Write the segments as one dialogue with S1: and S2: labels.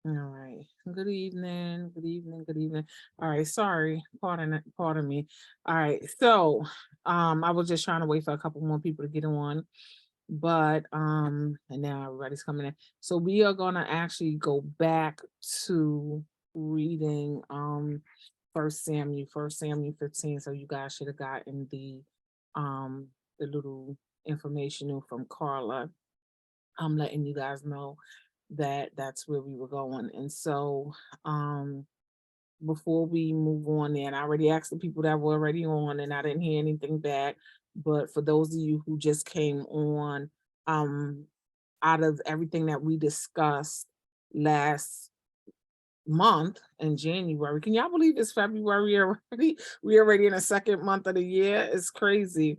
S1: All right. Good evening. Good evening. Good evening. All right. Sorry. Pardon me. All right. So, I was just trying to wait for a couple more people to get on, but and now everybody's coming in. So we are gonna actually go back to reading First Samuel 15. So you guys should have gotten the little information from Carla. I'm letting you guys know that that's where we were going. And so before we move on there, and I already asked the people that were already on and I didn't hear anything back. But for those of you who just came on, um, out of everything that we discussed last month in January, can y'all believe it's February already? We already in the second month of the year. It's crazy.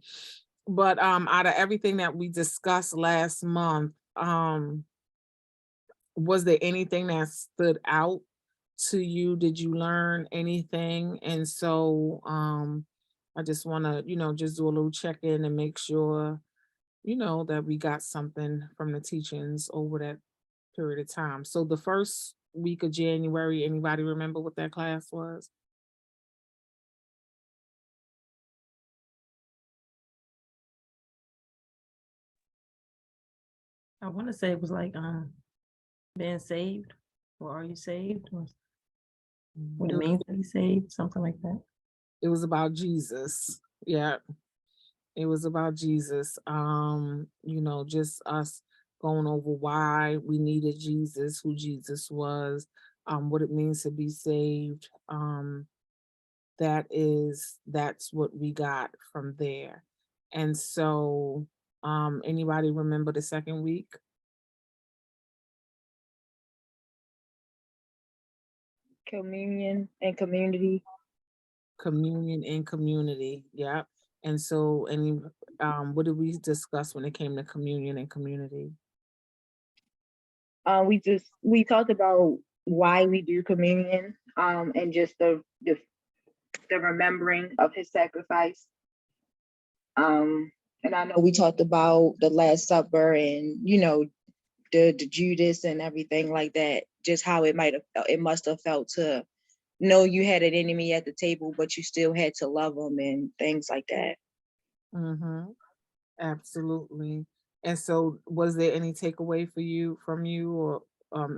S1: But out of everything that we discussed last month, was there anything that stood out to you? Did you learn anything? And so I just want to, just do a little check-in and make sure, that we got something from the teachings over that period of time. So the first week of January, anybody remember what that class was?
S2: I want to say it was like being saved, or are you saved, or what
S1: It
S2: it
S1: was,
S2: means to be saved, something like that.
S1: it was about Jesus. Yeah, it was about Jesus. Just us going over why we needed Jesus, who Jesus was, what it means to be saved. That's what we got from there. And so anybody remember the second week?
S3: Communion and community.
S1: Communion and community. Yep. And so what did we discuss when it came to communion and community?
S3: We talked about why we do communion, and just the remembering of his sacrifice. Um, and I know we talked about the Last Supper and the Judas and everything like that. Just how it must have felt to know you had an enemy at the table, but you still had to love them and things like that.
S1: Mm-hmm. Absolutely. And so was there any takeaway for you from you or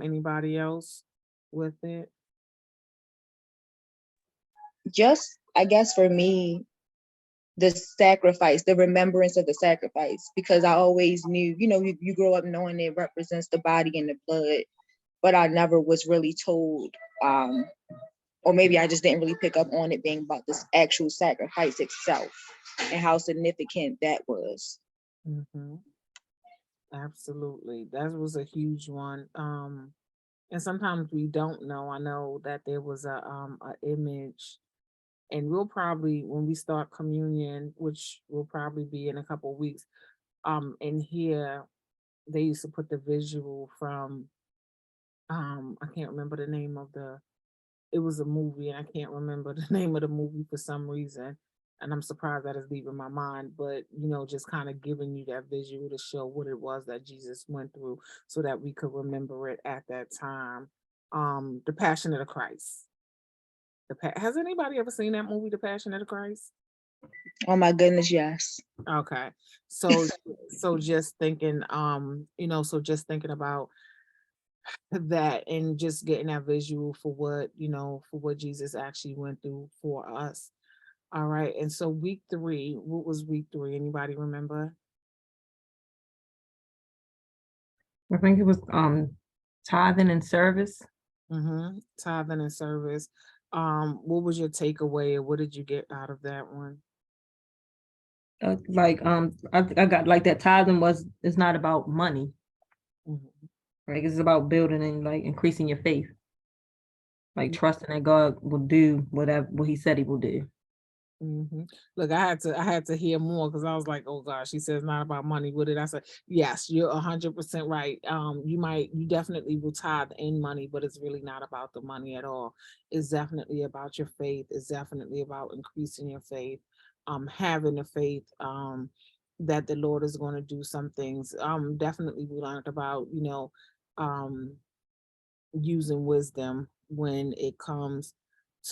S1: anybody else with it?
S3: Just I guess for me, the sacrifice, the remembrance of the sacrifice, because I always knew, you grow up knowing it represents the body and the blood, but I never was really told, um, or maybe I just didn't really pick up on it being about this actual sacrifice itself and how significant that was.
S1: Mm-hmm. Absolutely. That was a huge one. And sometimes we don't know. I know that there was a image, and we'll probably, when we start communion, which will probably be in a couple of weeks, in here they used to put the visual from I can't remember the name of the, it was a movie and I can't remember the name of the movie for some reason. And I'm surprised that is leaving my mind, but just kind of giving you that visual to show what it was that Jesus went through so that we could remember it at that time. The Passion of the Christ. Has anybody ever seen that movie, The Passion of the Christ?
S3: Oh my goodness, yes.
S1: Okay. So just thinking, just thinking about that and just getting that visual for what Jesus actually went through for us. All right. And so week 3, what was week 3? Anybody remember?
S2: I think it was tithing and service.
S1: Mm-hmm. Tithing and service. What was your takeaway or what did you get out of that one?
S2: I got like that tithing was, it's not about money,
S1: Mhm.
S2: right? It's about building and like increasing your faith, like trusting that God will do whatever what he said he will do.
S1: Mm-hmm. Look, I had to hear more because I was like, oh gosh, she says not about money. What did I say? Yes, you're 100% right. You definitely will tithe in money, but it's really not about the money at all. It's definitely about your faith. It's definitely about increasing your faith, having the faith, that the Lord is going to do some things. Definitely we learned about, um, using wisdom when it comes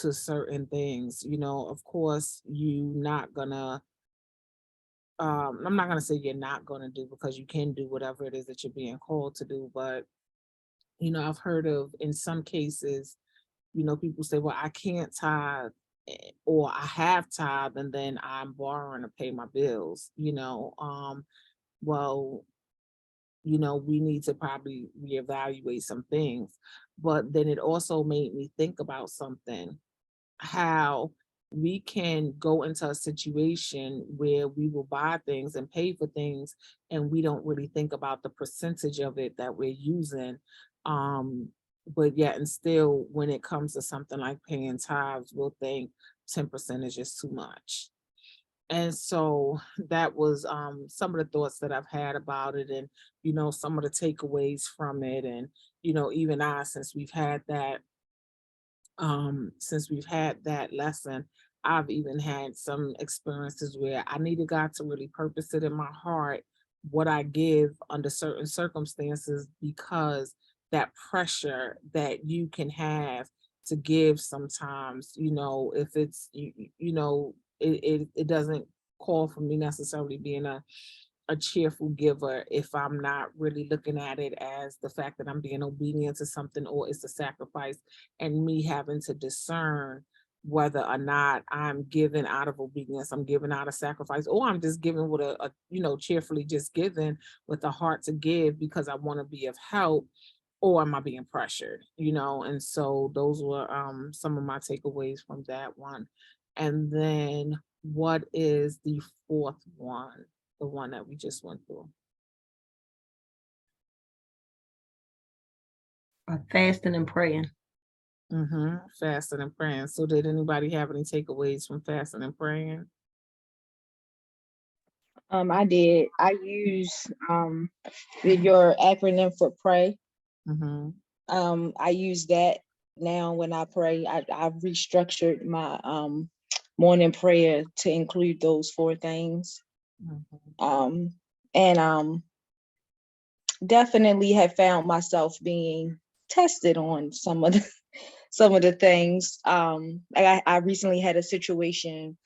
S1: to certain things. Of course, I'm not gonna say you're not gonna do, because you can do whatever it is that you're being called to do, but I've heard of, in some cases, people say, well, I can't tithe, or I have tithe and then I'm borrowing to pay my bills. Well, we need to probably reevaluate some things. But then it also made me think about something, how we can go into a situation where we will buy things and pay for things, and we don't really think about the percentage of it that we're using. Um, but yet and still, when it comes to something like paying tithes, we'll think 10% is just too much. And so that was some of the thoughts that I've had about it, and some of the takeaways from it. And even since we've had that lesson, I've even had some experiences where I needed God to really purpose it in my heart, what I give under certain circumstances, because that pressure that you can have to give sometimes, if it's, it doesn't call for me necessarily being a cheerful giver if I'm not really looking at it as the fact that I'm being obedient to something, or it's a sacrifice, and me having to discern whether or not I'm giving out of obedience, I'm giving out of sacrifice, or I'm just giving with cheerfully just giving with a heart to give because I want to be of help, or am I being pressured, And so those were some of my takeaways from that one. And then what is the fourth one? The one that we just went through.
S2: Fasting and praying.
S1: Fasting and praying. So did anybody have any takeaways from fasting and praying?
S3: I did. I use your acronym for pray.
S1: Mm-hmm.
S3: I use that now when I pray. I've restructured my morning prayer to include those 4 things.
S1: Mm-hmm.
S3: And definitely have found myself being tested on some of the things. I recently had a situation,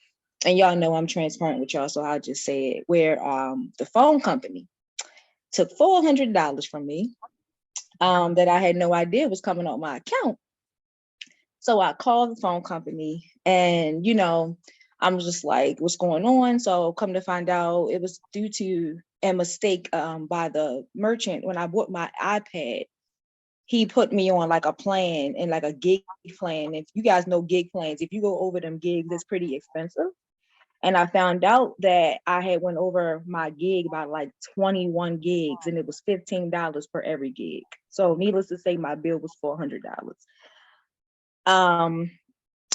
S3: and y'all know I'm transparent with y'all, so I'll just say it, where the phone company took $400 from me that I had no idea was coming on my account. So I called the phone company, and I'm just like, what's going on? So come to find out, it was due to a mistake by the merchant. When I bought my iPad, he put me on like a plan, and like a gig plan. If you guys know gig plans, if you go over them gigs, it's pretty expensive. And I found out that I had went over my gig by like 21 gigs, and it was $15 per every gig. So needless to say, my bill was $400.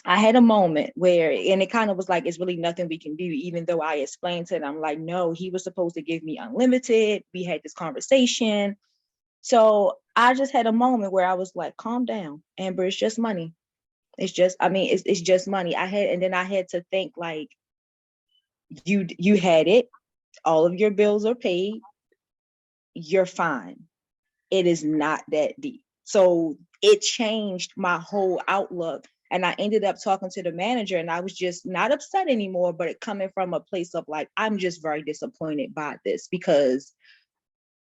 S3: I had a moment where, and it kind of was like, it's really nothing we can do, even though I explained to them, like, no, he was supposed to give me unlimited. We had this conversation. So I just had a moment where I was like, calm down, Amber, it's just money. It's just money. And then I had to think, like, you had it, all of your bills are paid, you're fine. It is not that deep. So it changed my whole outlook. And I ended up talking to the manager, and I was just not upset anymore, but it coming from a place of like, I'm just very disappointed by this, because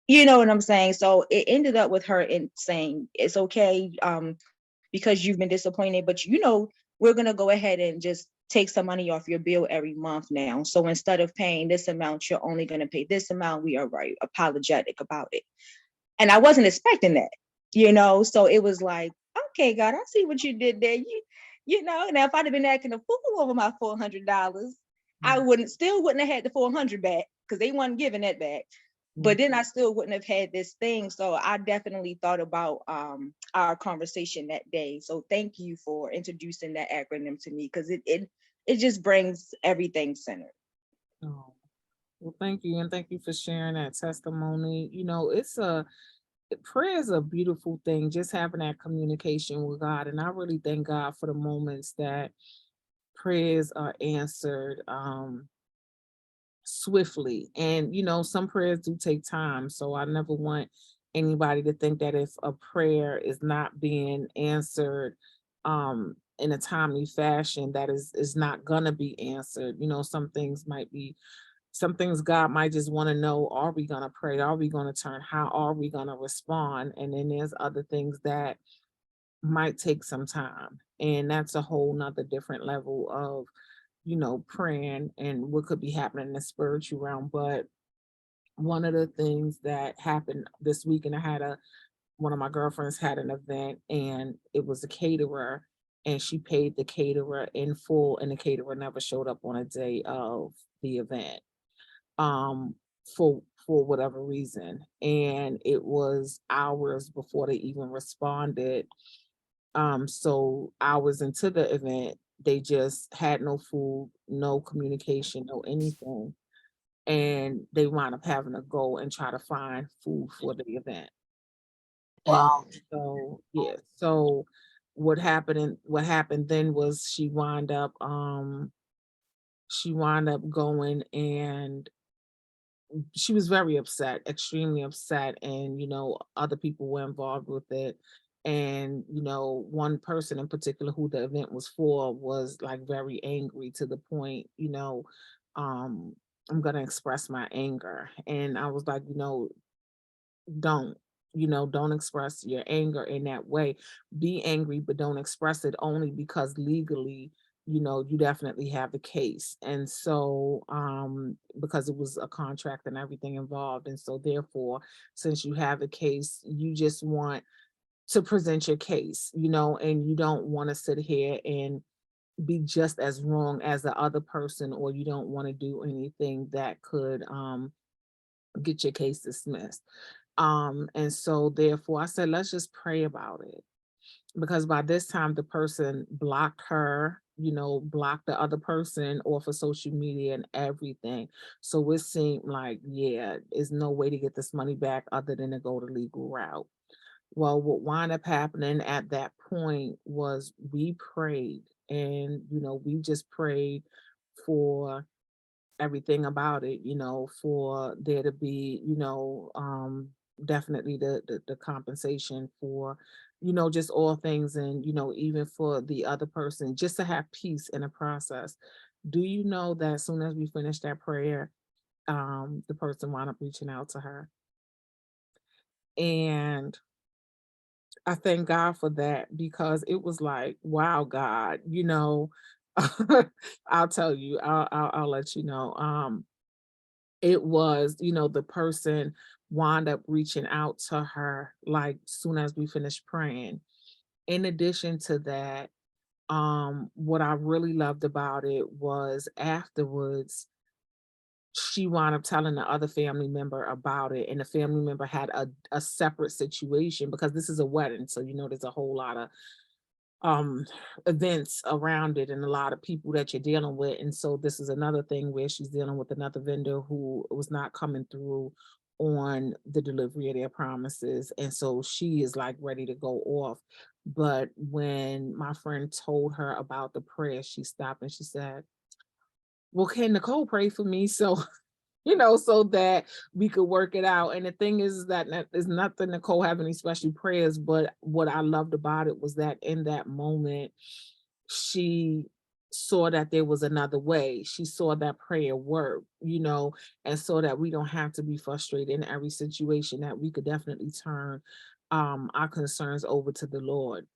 S3: you know what I'm saying? So it ended up with her in saying, it's okay, because you've been disappointed, but we're going to go ahead and just take some money off your bill every month now. So instead of paying this amount, you're only going to pay this amount. We are very apologetic about it. And I wasn't expecting that, so it was like, okay, God, I see what you did there. And if I'd have been acting a fool over my $400, I wouldn't have had the 400 back, because they weren't giving that back. But then I still wouldn't have had this thing. So I definitely thought about our conversation that day. So thank you for introducing that acronym to me, because it just brings everything centered.
S1: Oh, well, thank you. And thank you for sharing that testimony. Prayer is a beautiful thing, just having that communication with God. And I really thank God for the moments that prayers are answered swiftly. And some prayers do take time. So I never want anybody to think that if a prayer is not being answered in a timely fashion, that is not gonna be answered. You know, some things God might just want to know, are we gonna pray? Are we gonna turn? How are we gonna respond? And then there's other things that might take some time. And that's a whole nother different level of, praying and what could be happening in the spiritual realm. But one of the things that happened this week, and one of my girlfriends had an event, and it was a caterer, and she paid the caterer in full, and the caterer never showed up on a day of the event, um, for whatever reason. And it was hours before they even responded. So hours into the event, they just had no food, no communication, no anything. And they wound up having to go and try to find food for the event. And
S2: Wow.
S1: so, yeah, so what happened then was she wound up going, and she was very upset, extremely upset, and other people were involved with it. And one person in particular who the event was for was like very angry, to the point, um I'm gonna express my anger. And I was like, don't don't express your anger in that way. Be angry, but don't express it, only because legally, you definitely have the case. And so because it was a contract and everything involved, and so therefore, since you have a case, you just want to present your case, and you don't want to sit here and be just as wrong as the other person, or you don't want to do anything that could get your case dismissed. And so therefore I said, let's just pray about it. Because by this time the person blocked her, blocked the other person off of social media and everything. So it seemed like, yeah, there's no way to get this money back other than to go the legal route. Well, what wound up happening at that point was we prayed, and we just prayed for everything about it, for there to be, definitely the compensation for, just all things. And, even for the other person, just to have peace in the process. Do you know that as soon as we finished that prayer, the person wound up reaching out to her? And I thank God for that, because it was like, wow, God, I'll tell you, I'll let you know. It was, the person wound up reaching out to her like soon as we finished praying. In addition to that, what I really loved about it was afterwards, she wound up telling the other family member about it, and the family member had a separate situation, because this is a wedding. So, there's a whole lot of um events around it, and a lot of people that you're dealing with. And so this is another thing where she's dealing with another vendor who was not coming through on the delivery of their promises, and so she is like ready to go off. But when my friend told her about the prayer, she stopped and she said, well, can Nicole pray for me, so so that we could work it out? And the thing is that there's nothing Nicole have any special prayers, but what I loved about it was that in that moment, she saw that there was another way. She saw that prayer work, and so that we don't have to be frustrated in every situation, that we could definitely turn our concerns over to the Lord.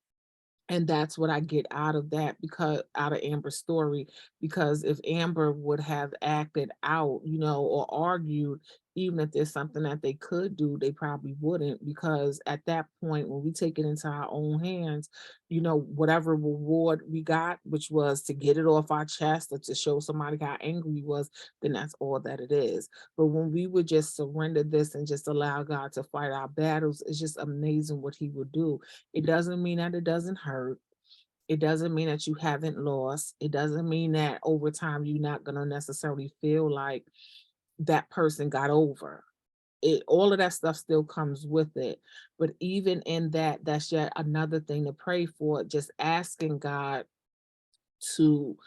S1: And that's what I get out of that, because out of Amber's story, because if Amber would have acted out, or argued, even if there's something that they could do, they probably wouldn't. Because at that point, when we take it into our own hands, whatever reward we got, which was to get it off our chest or to show somebody how angry we was, then that's all that it is. But when we would just surrender this and just allow God to fight our battles, it's just amazing what he would do. It doesn't mean that it doesn't hurt. It doesn't mean that you haven't lost. It doesn't mean that over time you're not going to necessarily feel like that person got over. All of that stuff still comes with it. But even in that, that's yet another thing to pray for, just asking God to,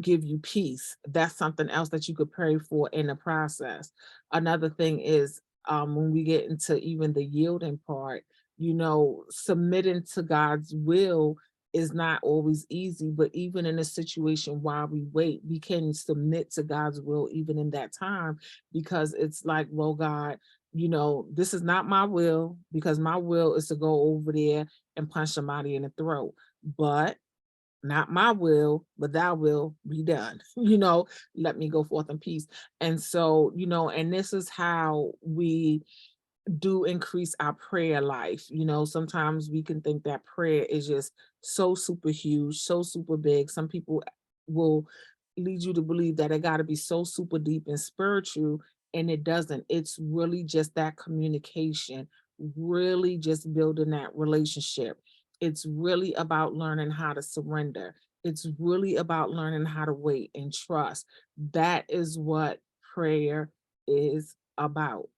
S1: give you peace. That's something else that you could pray for in the process. Another thing is when we get into even the yielding part, submitting to God's will is not always easy, but even in a situation while we wait, we can submit to God's will even in that time, because it's like, well, God, this is not my will, because my will is to go over there and punch somebody in the throat. But not my will, but thy will be done. Let me go forth in peace. And so, and this is how we do increase our prayer life. Sometimes we can think that prayer is just so super huge, so super big. Some people will lead you to believe that it got to be so super deep and spiritual, and it doesn't. It's really just that communication, really just building that relationship. It's really about learning how to surrender. It's really about learning how to wait and trust. That is what prayer is about.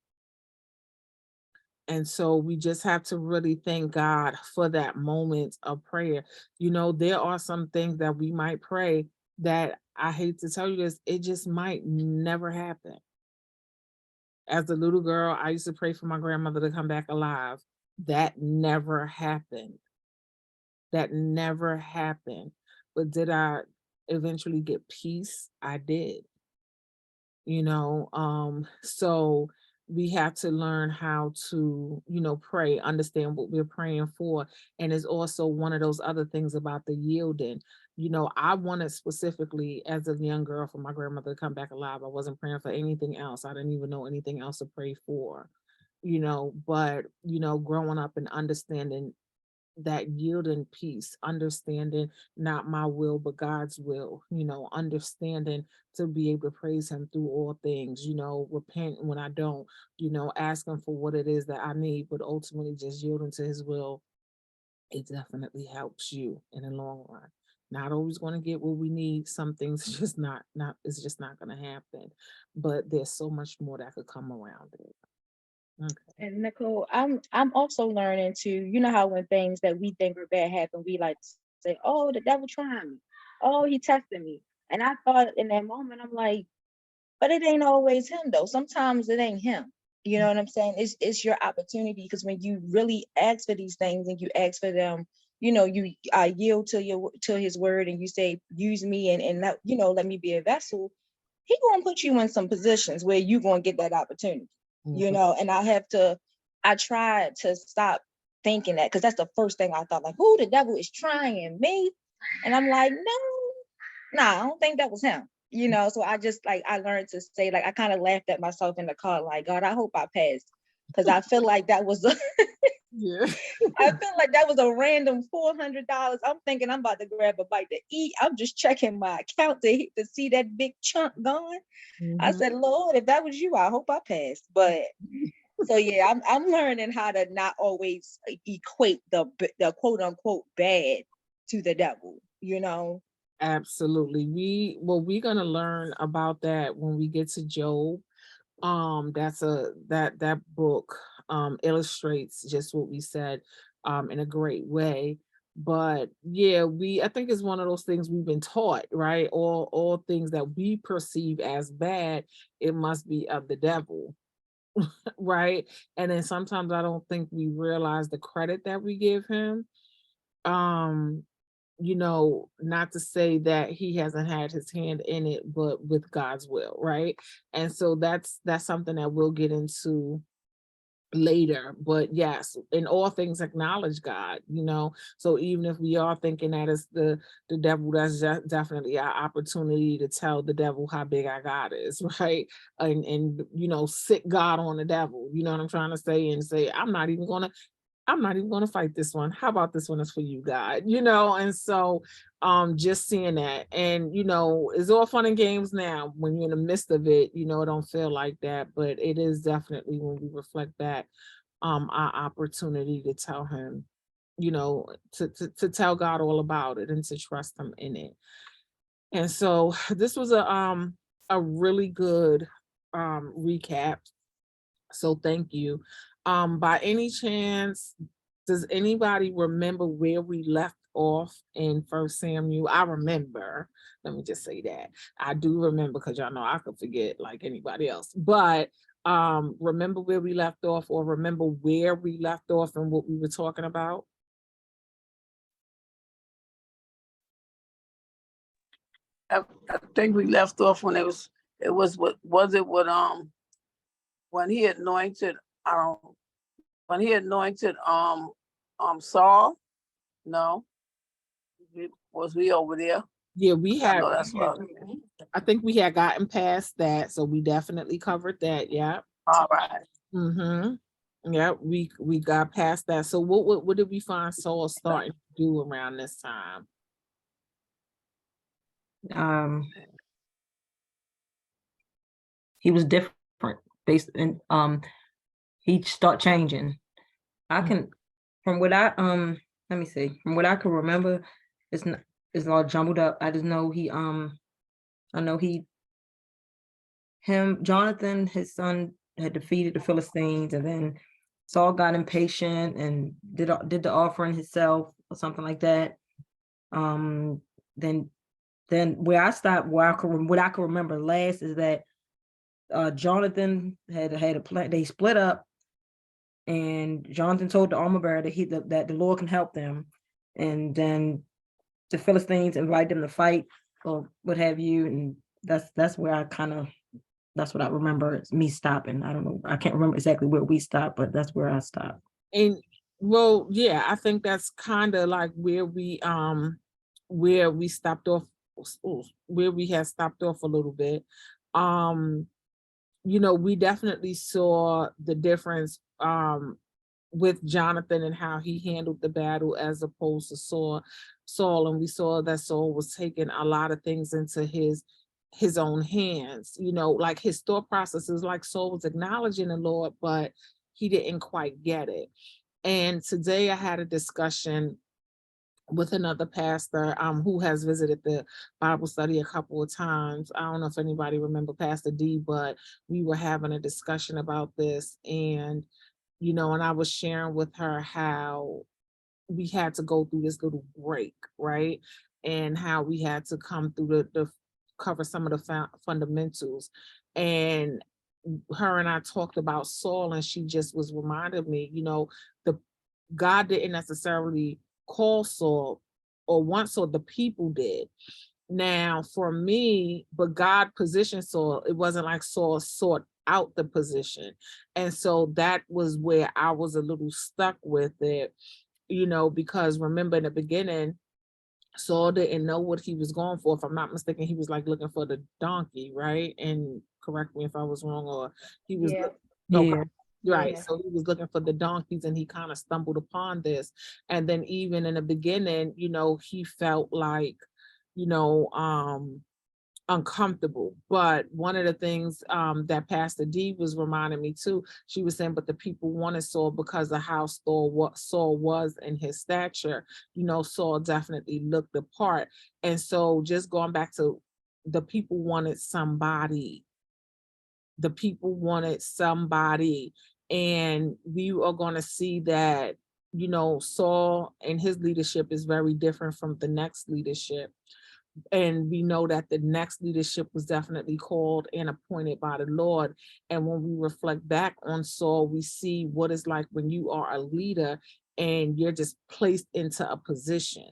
S1: And so we just have to really thank God for that moment of prayer. There are some things that we might pray that, I hate to tell you this, it just might never happen. As a little girl, I used to pray for my grandmother to come back alive. That never happened. That never happened. But did I eventually get peace? I did. So we have to learn how to pray, understand what we're praying for. And it's also one of those other things about the yielding. I wanted specifically, as a young girl, for my grandmother to come back alive. I wasn't praying for anything else. I didn't even know anything else to pray for. But growing up and understanding that yielding peace, understanding not my will but God's will, understanding to be able to praise him through all things, repent when I don't, asking for what it is that I need, but ultimately just yielding to his will. It definitely helps you in the long run. Not always going to get what we need. Some things just not it's just not going to happen, but there's so much more that could come around it. Okay.
S3: And Nicole, I'm also learning to, how when things that we think are bad happen, we like to say, "Oh, the devil trying me. Oh, he testing me." And I thought in that moment, I'm like, but it ain't always him though. Sometimes it ain't him. You know what I'm saying? It's your opportunity, because when you really ask for these things and you ask for them, you yield to his word, and you say, "Use me and let let me be a vessel." He gonna put you in some positions where you gonna get that opportunity.
S1: Mhm.
S3: And I tried to stop thinking that, because that's the first thing I thought, like, "Who, the devil is trying me?" And I'm like, no, nah, I don't think that was him. So I just, like, I learned to say, like, I kind of laughed at myself in the car, like, God, I hope I passed. Because I feel like that was
S1: Yeah.
S3: I feel like that was a random $400. I'm thinking I'm about to grab a bite to eat. I'm just checking my account to see that big chunk gone. I
S1: Mhm.
S3: said, Lord, if that was you, I hope I passed. But so yeah, I'm learning how to not always equate the quote unquote bad to the devil.
S1: Absolutely. We're gonna learn about that when we get to Job. That book illustrates just what we said in a great way. But yeah, I think it's one of those things we've been taught, right? All things that we perceive as bad, it must be of the devil, right? And then sometimes I don't think we realize the credit that we give him. Um, not to say that he hasn't had his hand in it, but with God's will, right? And so that's something that we'll get into later. But yes, in all things acknowledge God. So even if we are thinking that it's the devil, that's definitely our opportunity to tell the devil how big our God is, right? And sit God on the devil, you know what I'm trying to say, and say, I'm not even going to fight this one. How about this one is for you, God? And so just seeing that, and it's all fun and games now. When you're in the midst of it, it don't feel like that, but it is definitely when we reflect back our opportunity to tell him, to tell God all about it and to trust him in it. And so this was a really good recap. So thank you. By any chance, does anybody remember where we left off in First Samuel? I remember. Let me just say that. I do remember, because y'all know I could forget like anybody else. But remember where we left off, or remember where we left off and what we were talking about?
S4: I think we left off when it was what was it what when he anointed I don't when he anointed Saul? No, was we over there?
S1: Yeah, we
S4: I
S1: had,
S4: know that's what.
S1: I think we had gotten past that, so we definitely covered that, yeah.
S4: All right.
S1: Mm-hmm. Yeah, we got past that. So what did we find Saul starting to do around this time?
S2: He was different based in he start changing. I can from what I let me see, from what I can remember, it's not, it's all jumbled up. I just know I know Jonathan, his son, had defeated the Philistines, and then Saul got impatient and did the offering himself or something like that. Then where I stopped, what I can remember last is that Jonathan had a plan. They split up, and Jonathan told the armor bearer that the Lord can help them, and then the Philistines invite them to fight or what have you, and that's where that's what I remember. It's me stopping. I don't know. I can't remember exactly where we stopped, but that's where I stopped.
S1: And well, yeah, I think that's kind of like where we stopped off, where we had stopped off a little bit. You know, we definitely saw the difference with Jonathan and how he handled the battle as opposed to Saul, and we saw that Saul was taking a lot of things into his own hands, you know, like his thought processes, like Saul was acknowledging the Lord, but he didn't quite get it. And today I had a discussion with another pastor who has visited the Bible study a couple of times. I don't know if anybody remember Pastor D, but we were having a discussion about this, and you know, and I was sharing with her how we had to go through this little break, right? And how we had to come through the cover some of the fundamentals. And her and I talked about Saul, and she just was reminding me, you know, the God didn't necessarily call Saul or want Saul, the people did. Now, for me, but God positioned Saul. It wasn't like Saul sought out the position. And so that was where I was a little stuck with it, you know, because remember in the beginning, Saul didn't know what he was going for. If I'm not mistaken, he was like looking for the donkey, right? And correct me if I was wrong, or he was,
S3: Yeah.
S1: okay,
S2: Yeah.
S1: right.
S3: Yeah.
S1: So he was looking for the donkeys, and he kind of stumbled upon this. And then even in the beginning, you know, he felt like, you know, uncomfortable. But one of the things that Pastor D was reminding me too, she was saying, but the people wanted Saul because of how Saul was in his stature. You know, Saul definitely looked the part. And so just going back to the people wanted somebody. The people wanted somebody. And we are going to see that, you know, Saul and his leadership is very different from the next leadership. And we know that the next leadership was definitely called and appointed by the Lord. And when we reflect back on Saul, we see what it's like when you are a leader and you're just placed into a position.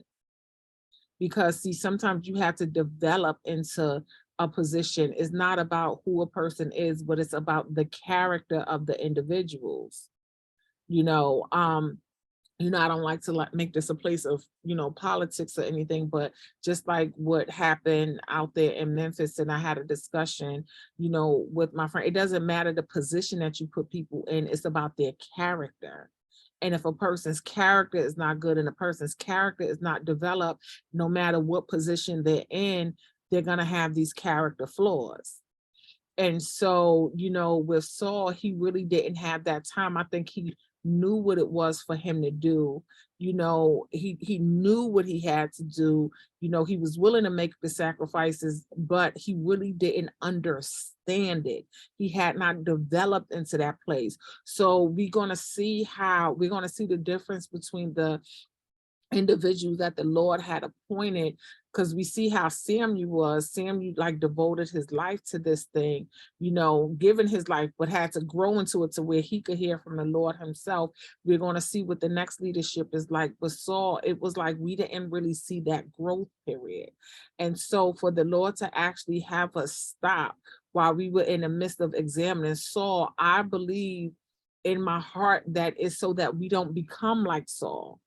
S1: Because see, sometimes you have to develop into a position. It's not about who a person is, but it's about the character of the individuals. You know, I don't like to make this a place of, you know, politics or anything, but just like what happened out there in Memphis, and I had a discussion, you know, with my friend, it doesn't matter the position that you put people in, it's about their character. And if a person's character is not good and a person's character is not developed, no matter what position they're in, they're going to have these character flaws. And so, you know, with Saul, he really didn't have that time. I think he knew what it was for him to do. You know, he knew what he had to do. You know, he was willing to make the sacrifices, but he really didn't understand it. He had not developed into that place. So we're going to see the difference between individuals that the Lord had appointed, because we see how Samuel was. Samuel like devoted his life to this thing, giving his life, but had to grow into it to where he could hear from the Lord himself. We're going to see what the next leadership is like. But Saul, it was like we didn't really see that growth period. And so for the Lord to actually have us stop while we were in the midst of examining Saul, I believe in my heart that it's so that we don't become like Saul,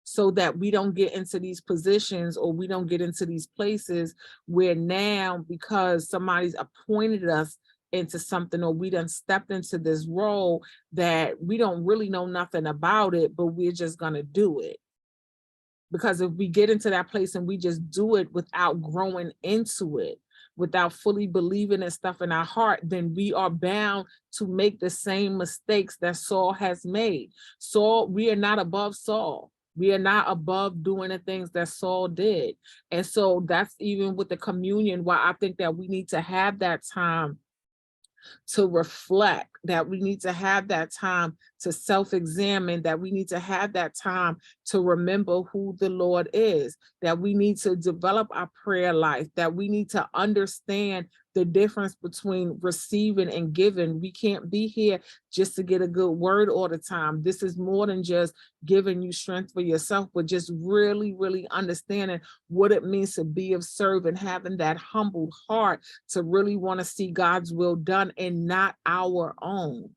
S1: so that we don't get into these positions, or we don't get into these places where now, because somebody's appointed us into something, or we done stepped into this role, that we don't really know nothing about it, but we're just gonna do it. Because if we get into that place and we just do it without growing into it, without fully believing and stuff in our heart, then we are bound to make the same mistakes that Saul has made. Saul, we are not above Saul. We are not above doing the things that Saul did. And so that's even with the communion, why I think that we need to have that time to reflect, that we need to have that time to self-examine, that we need to have that time to remember who the Lord is, that we need to develop our prayer life, that we need to understand the difference between receiving and giving. We can't be here just to get a good word all the time. This is more than just giving you strength for yourself, but just really, really understanding what it means to be of servant, having that humbled heart to really want to see God's will done and not our own.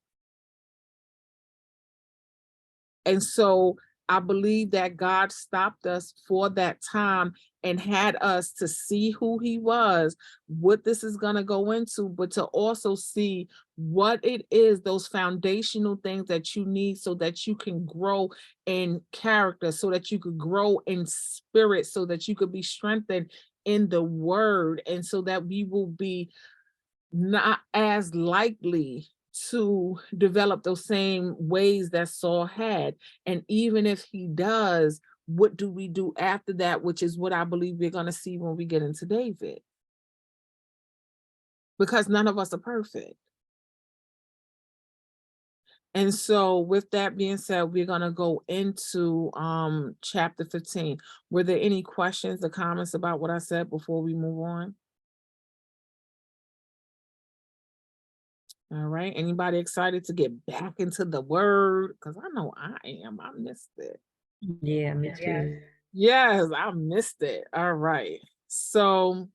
S1: And so I believe that God stopped us for that time and had us to see who he was, what this is going to go into, but to also see what it is, those foundational things that you need so that you can grow in character, so that you could grow in spirit, so that you could be strengthened in the word, and so that we will be not as likely to develop those same ways that Saul had. And even if he does, what do we do after that? Which is what I believe we're going to see when we get into David. Because none of us are perfect. And so with that being said, we're going to go into chapter 15. Were there any questions or comments about what I said before we move on? All right. Anybody excited to get back into the word? Because I know I am. I missed it.
S2: Yeah, me too.
S1: Yes, I missed it. All right. So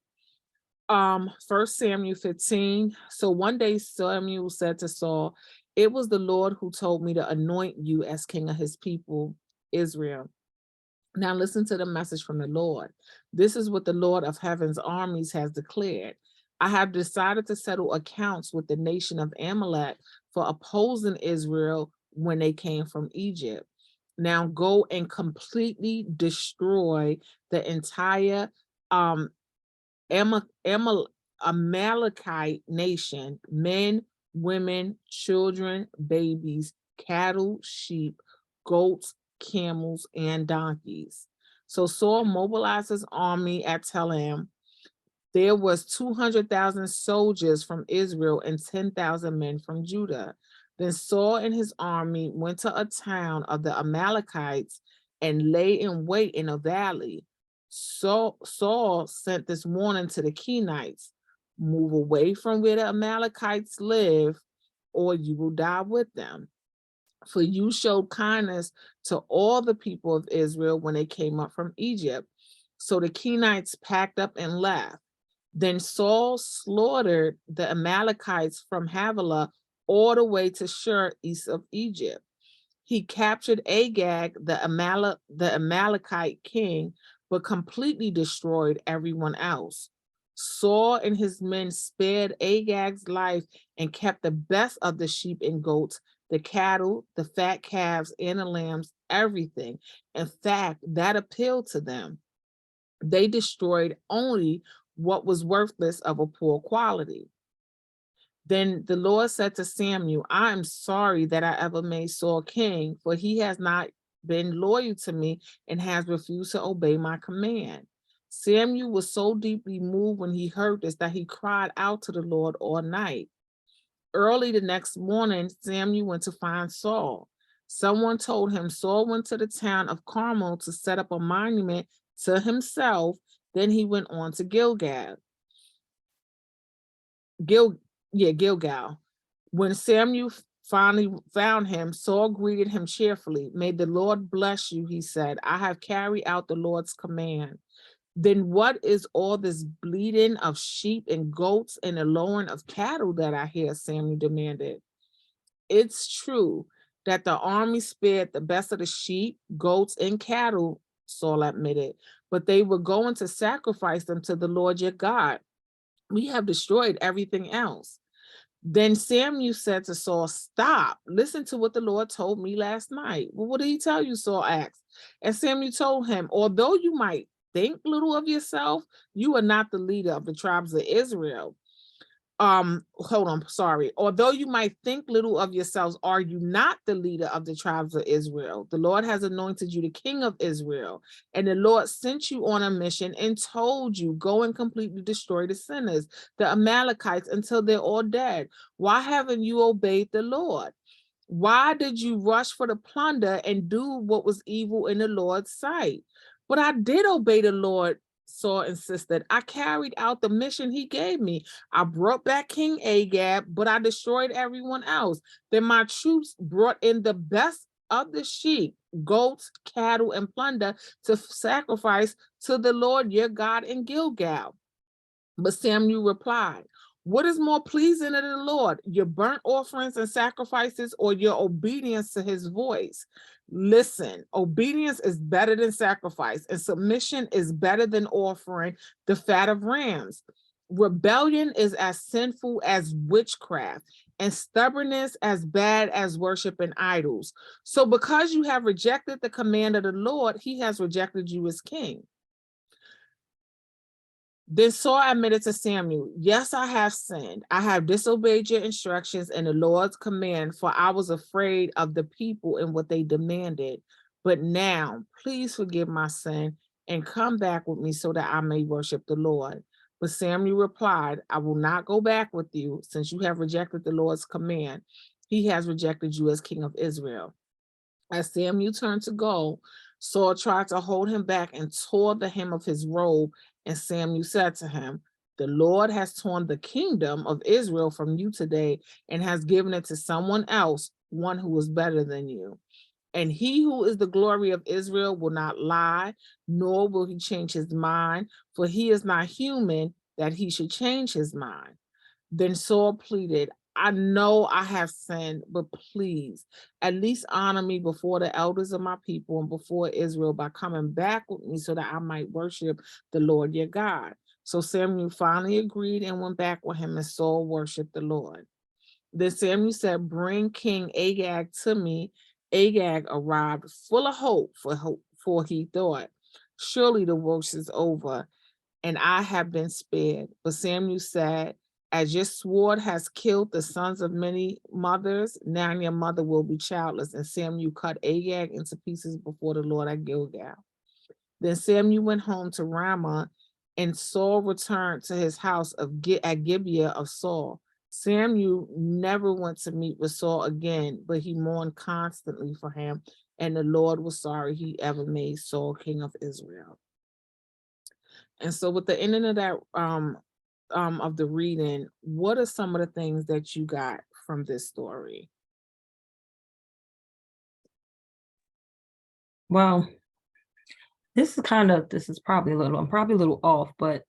S1: 1 Samuel 15. So one day Samuel said to Saul, "It was the Lord who told me to anoint you as king of his people, Israel." Now listen to the message from the Lord. "This is what the Lord of heaven's armies has declared. I have decided to settle accounts with the nation of Amalek for opposing Israel when they came from Egypt. Now go and completely destroy the entire Amalekite nation, men, women, children, babies, cattle, sheep, goats, camels, and donkeys." So Saul mobilized his army at Telaim. There was 200,000 soldiers from Israel and 10,000 men from Judah. Then Saul and his army went to a town of the Amalekites and lay in wait in a valley. So Saul sent this warning to the Kenites: "Move away from where the Amalekites live, or you will die with them. For you showed kindness to all the people of Israel when they came up from Egypt." So the Kenites packed up and left. Then Saul slaughtered the Amalekites from Havilah all the way to Shur, east of Egypt. He captured Agag, the Amalekite king, but completely destroyed everyone else. Saul and his men spared Agag's life and kept the best of the sheep and goats, the cattle, the fat calves, and the lambs, everything. In fact, that appealed to them. They destroyed only what was worthless of a poor quality. Then the Lord said to Samuel, "I am sorry that I ever made Saul king, for he has not been loyal to me and has refused to obey my command." Samuel was so deeply moved when he heard this that he cried out to the Lord all night. Early the next morning, Samuel went to find Saul. Someone told him Saul went to the town of Carmel to set up a monument to himself. Then he went on to Gilgal. Gilgal. When Samuel finally found him, Saul greeted him cheerfully. May the Lord bless you, he said. I have carried out the Lord's command. Then what is all this bleating of sheep and goats and the lowing of cattle that I hear? Samuel demanded. It's true that the army spared the best of the sheep, goats, and cattle, Saul admitted, but they were going to sacrifice them to the Lord your God. We have destroyed everything else. Then Samuel said to Saul, stop, listen to what the Lord told me last night. Well, what did he tell you? Saul asked. And Samuel told him, although you might think little of yourself, you are not the leader of the tribes of Israel. Although you might think little of yourselves, are you not the leader of the tribes of Israel? The Lord has anointed you the king of Israel, and the Lord sent you on a mission and told you, go and completely destroy the sinners, the Amalekites, until they're all dead. Why haven't you obeyed the Lord? Why did you rush for the plunder and do what was evil in the Lord's sight? But I did obey the Lord, Saul insisted. I carried out the mission he gave me. I brought back King Agag, but I destroyed everyone else. Then my troops brought in the best of the sheep, goats, cattle, and plunder to sacrifice to the Lord your God in Gilgal. But Samuel replied, what is more pleasing to the Lord, your burnt offerings and sacrifices, or your obedience to his voice? Listen, obedience is better than sacrifice, and submission is better than offering the fat of rams. Rebellion is as sinful as witchcraft, and stubbornness as bad as worshiping idols. So because you have rejected the command of the Lord, he has rejected you as king. Then Saul admitted to Samuel, yes, I have sinned. I have disobeyed your instructions and the Lord's command, for I was afraid of the people and what they demanded. But now, please forgive my sin and come back with me so that I may worship the Lord. But Samuel replied, I will not go back with you since you have rejected the Lord's command. He has rejected you as king of Israel. As Samuel turned to go, Saul tried to hold him back and tore the hem of his robe. And Samuel said to him, the Lord has torn the kingdom of Israel from you today and has given it to someone else, one who is better than you. And he who is the glory of Israel will not lie, nor will he change his mind, for he is not human that he should change his mind. Then Saul pleaded, I know I have sinned, but please, at least honor me before the elders of my people and before Israel by coming back with me so that I might worship the Lord your God. So Samuel finally agreed and went back with him, and Saul worshiped the Lord. Then Samuel said, bring King Agag to me. Agag arrived full of hope, for he thought, surely the worst is over and I have been spared. But Samuel said, as your sword has killed the sons of many mothers, now your mother will be childless. And Samuel cut Agag into pieces before the Lord at Gilgal. Then Samuel went home to Ramah, and Saul returned to his house at Gibeah of Saul. Samuel never went to meet with Saul again, but he mourned constantly for him, and the Lord was sorry he ever made Saul king of Israel. And so with the ending of that of the reading, what are some of the things that you got from this story?
S2: Well, this is probably I'm probably a little off, but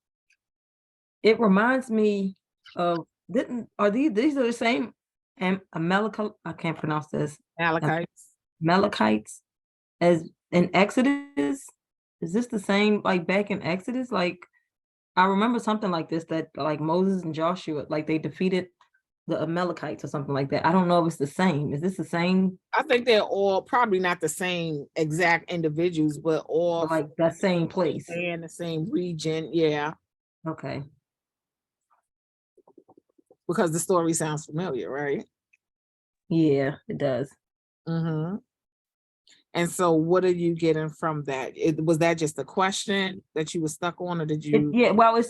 S2: it reminds me of, these are the same Amalekite, I can't pronounce this. Amalekites as in Exodus? Is this the same like back in Exodus? Like I remember something like this, that like Moses and Joshua, like they defeated the Amalekites or something like that. I don't know if it's the same. Is this the same?
S1: I think they're all probably not the same exact individuals, but all
S2: Like that same place.
S1: in the same region. Yeah.
S2: Okay.
S1: Because the story sounds familiar, right?
S2: Yeah, it does.
S1: Mm-hmm. And so what are you getting from that? Was that just a question that you were stuck on, or did you?
S2: Yeah, well, it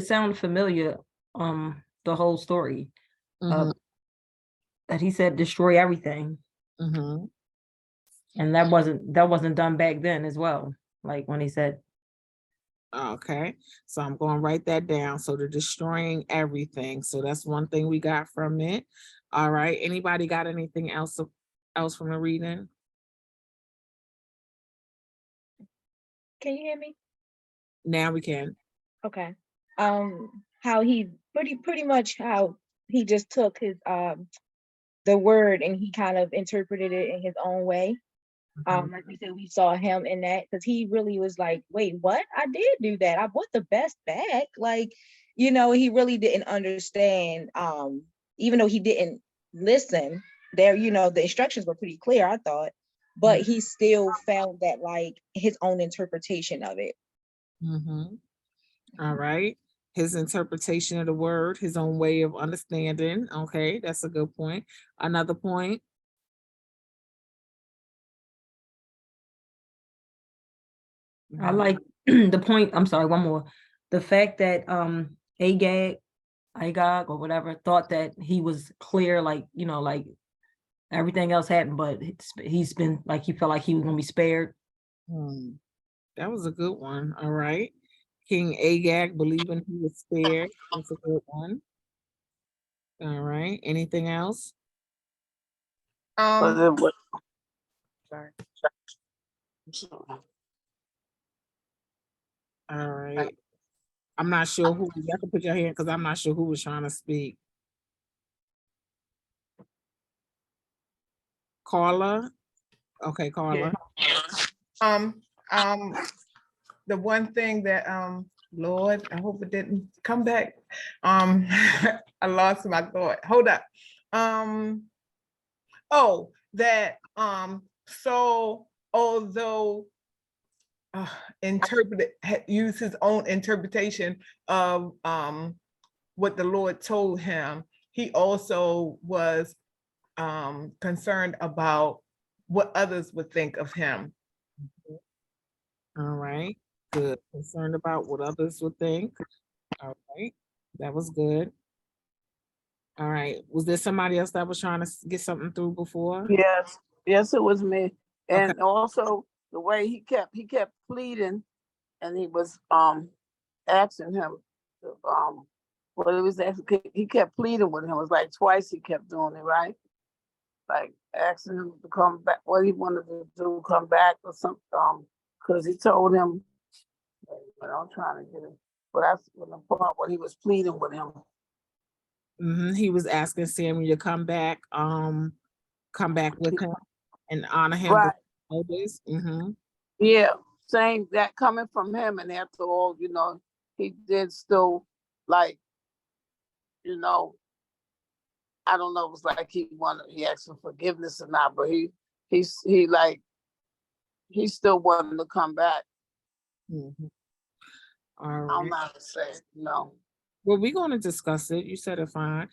S2: sounded familiar, the whole story.
S1: Mm-hmm.
S2: That he said destroy everything.
S1: Mm-hmm.
S2: And that wasn't done back then as well, like when he said,
S1: Okay, so I'm going to write that down. So they're destroying everything. So that's one thing we got from it. All right, anybody got anything else from the reading?
S3: Can you hear me?
S1: Now we can.
S3: Okay. How he pretty much how he just took his the word and he kind of interpreted it in his own way. Like we said, we saw him in that because he really was like, wait, what? I did do that. I bought the best bag. Like, he really didn't understand. Even though he didn't listen, there, the instructions were pretty clear, I thought, but he still found that like his own interpretation of it.
S1: Mhm. All right. His interpretation of the word, his own way of understanding. Okay, that's a good point. Another point.
S2: I like the point, I'm sorry, one more. The fact that Agag or whatever thought that he was clear, like, like everything else happened, but he's been like, he felt like he was gonna be spared.
S1: Hmm, that was a good one. All right. King Agag believing he was spared. That's a good one. All right. Anything else?
S4: But
S5: Um,
S4: it was,
S5: sorry.
S1: All right. I'm not sure who, you have to put your hand because I'm not sure who was trying to speak. Carla? Okay, Carla.
S5: Um, um, the one thing that, Lord, I hope it didn't come back. I lost my thought. Hold up. Oh, that, so although use his own interpretation of what the Lord told him, he also was concerned about what others would think of him.
S1: All right, good. Concerned about what others would think. All right, that was good. All right, was there somebody else that was trying to get something through before?
S4: yes, it was me.
S1: Okay.
S4: And also the way he kept pleading, and he was asking him to, well, it was actually, he kept pleading with him. It was like twice he kept doing it, right? Like asking him to come back, what he wanted to do, come back or something. Because he told him, but I'm trying to get it. But that's when the part where he was pleading with him.
S1: He was asking Sammy to come back with him and honor him
S4: Right.
S1: before this.
S4: Yeah, saying that coming from him, and after all, he did still like, you know, I don't know, it was like he asked for forgiveness or not, but he like he still wanted to come back.
S1: All
S4: I
S1: right.
S4: don't know how to say it,
S1: Well, we're going to discuss it. You said it fine.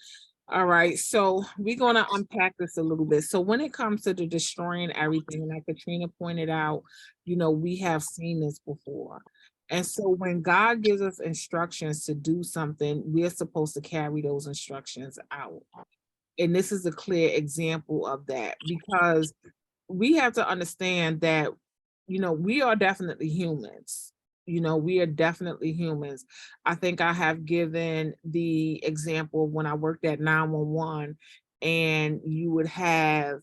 S1: All right. So we're going to unpack this a little bit. So when it comes to the destroying everything, like Katrina pointed out, we have seen this before. And so when God gives us instructions to do something, we're supposed to carry those instructions out. And this is a clear example of that, because we have to understand that, we are definitely humans. We are definitely humans. I think I have given the example of when I worked at 911, and you would have,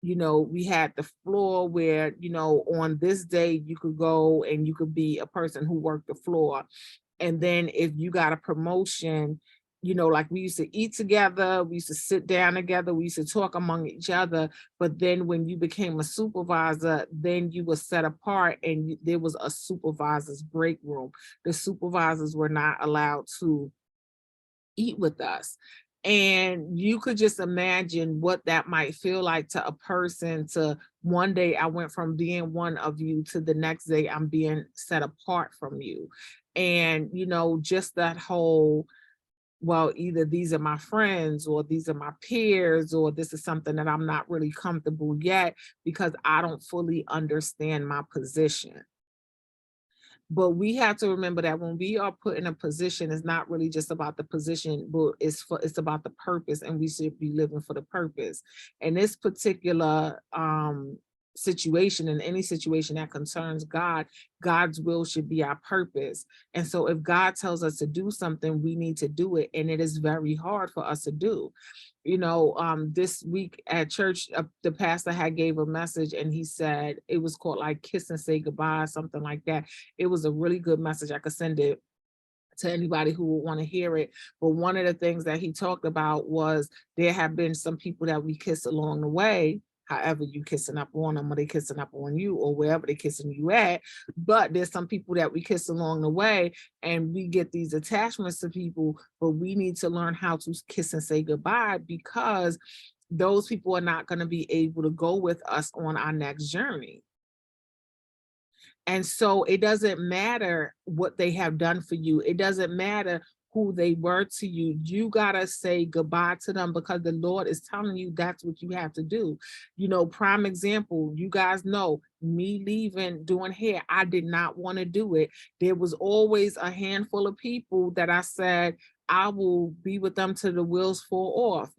S1: we had the floor where, on this day you could go and you could be a person who worked the floor. And then if you got a promotion, like we used to eat together, we used to sit down together, we used to talk among each other. But then when you became a supervisor, then you were set apart, and there was a supervisor's break room. The supervisors were not allowed to eat with us. And you could just imagine what that might feel like to a person. To one day I went from being one of you to the next day I'm being set apart from you. And, just that whole, well, either these are my friends or these are my peers, or this is something that I'm not really comfortable yet because I don't fully understand my position. But we have to remember that when we are put in a position, it's not really just about the position, but it's about the purpose, and we should be living for the purpose. And this particular situation, in any situation that concerns God, God's will should be our purpose. And so if God tells us to do something, we need to do it. And it is very hard for us to do. This week at church, the pastor had gave a message, and he said it was called like Kiss and Say Goodbye, something like that. It was a really good message. I could send it to anybody who would want to hear it. But one of the things that he talked about was there have been some people that we kiss along the way, however you kissing up on them, or they kissing up on you, or wherever they kissing you at. But there's some people that we kiss along the way, and we get these attachments to people, but we need to learn how to kiss and say goodbye, because those people are not going to be able to go with us on our next journey. And so it doesn't matter what they have done for you. It doesn't matter who they were to you. You got to say goodbye to them, because the Lord is telling you that's what you have to do. Prime example, you guys know me leaving, doing hair. I did not want to do it. There was always a handful of people that I said, I will be with them till the wheels fall off,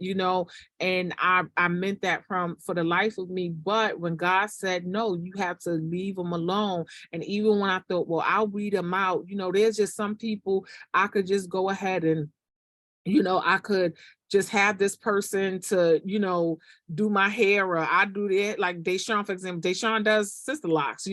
S1: and I meant that for the life of me. But when God said, no, you have to leave them alone. And even when I thought, well, I'll weed them out, there's just some people I could just go ahead and, I could just have this person to, do my hair, or I do that. Like Deshawn, for example, Deshawn does sister locks,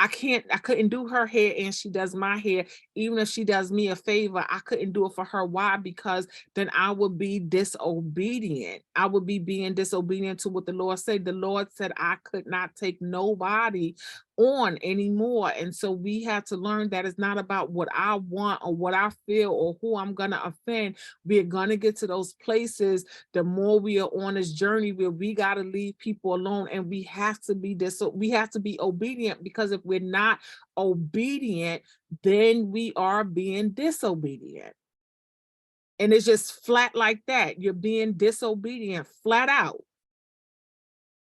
S1: I couldn't do her hair, and she does my hair. Even if she does me a favor, I couldn't do it for her. Why? Because then I would be disobedient. I would be being disobedient to what the Lord said. The Lord said I could not take nobody on anymore. And so we have to learn that it's not about what I want or what I feel or who I'm going to offend. We're going to get to those places the more we are on this journey where we got to leave people alone, and we have to be obedient, because if we're not obedient, then we are being disobedient. And it's just flat like that. You're being disobedient flat out.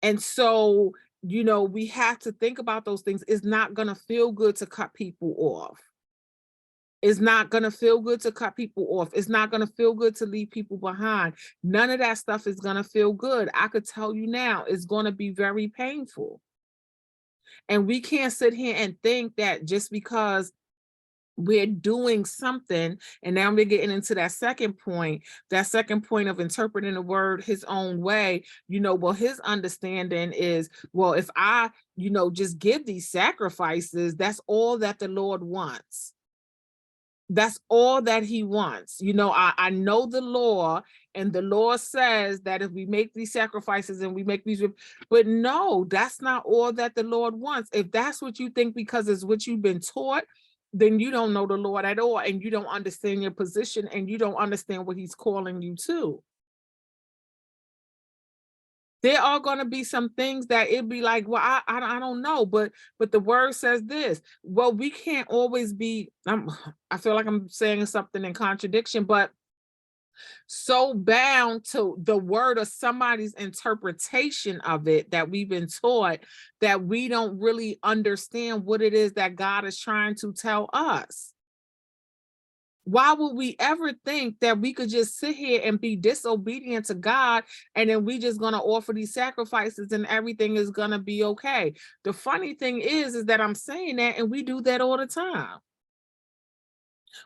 S1: And so, we have to think about those things. It's not going to feel good to cut people off. It's not going to feel good to cut people off. It's not going to feel good to leave people behind. None of that stuff is going to feel good. I could tell you now, it's going to be very painful. And we can't sit here and think that just because we're doing something, and now we're getting into that second point of interpreting the word his own way, well, his understanding is, well, if I, just give these sacrifices, that's all that the Lord wants. That's all that he wants. I know the law, and the law says that if we make these sacrifices and we make these, but no, that's not all that the Lord wants. If that's what you think because it's what you've been taught, then you don't know the Lord at all, and you don't understand your position, and you don't understand what he's calling you to. There are going to be some things that it'd be like, well, I don't know, but the word says this. Well, we can't always be, I feel like I'm saying something in contradiction, but so bound to the word of somebody's interpretation of it that we've been taught that we don't really understand what it is that God is trying to tell us. Why would we ever think that we could just sit here and be disobedient to God, and then we just going to offer these sacrifices and everything is going to be okay? The funny thing is that I'm saying that, and we do that all the time.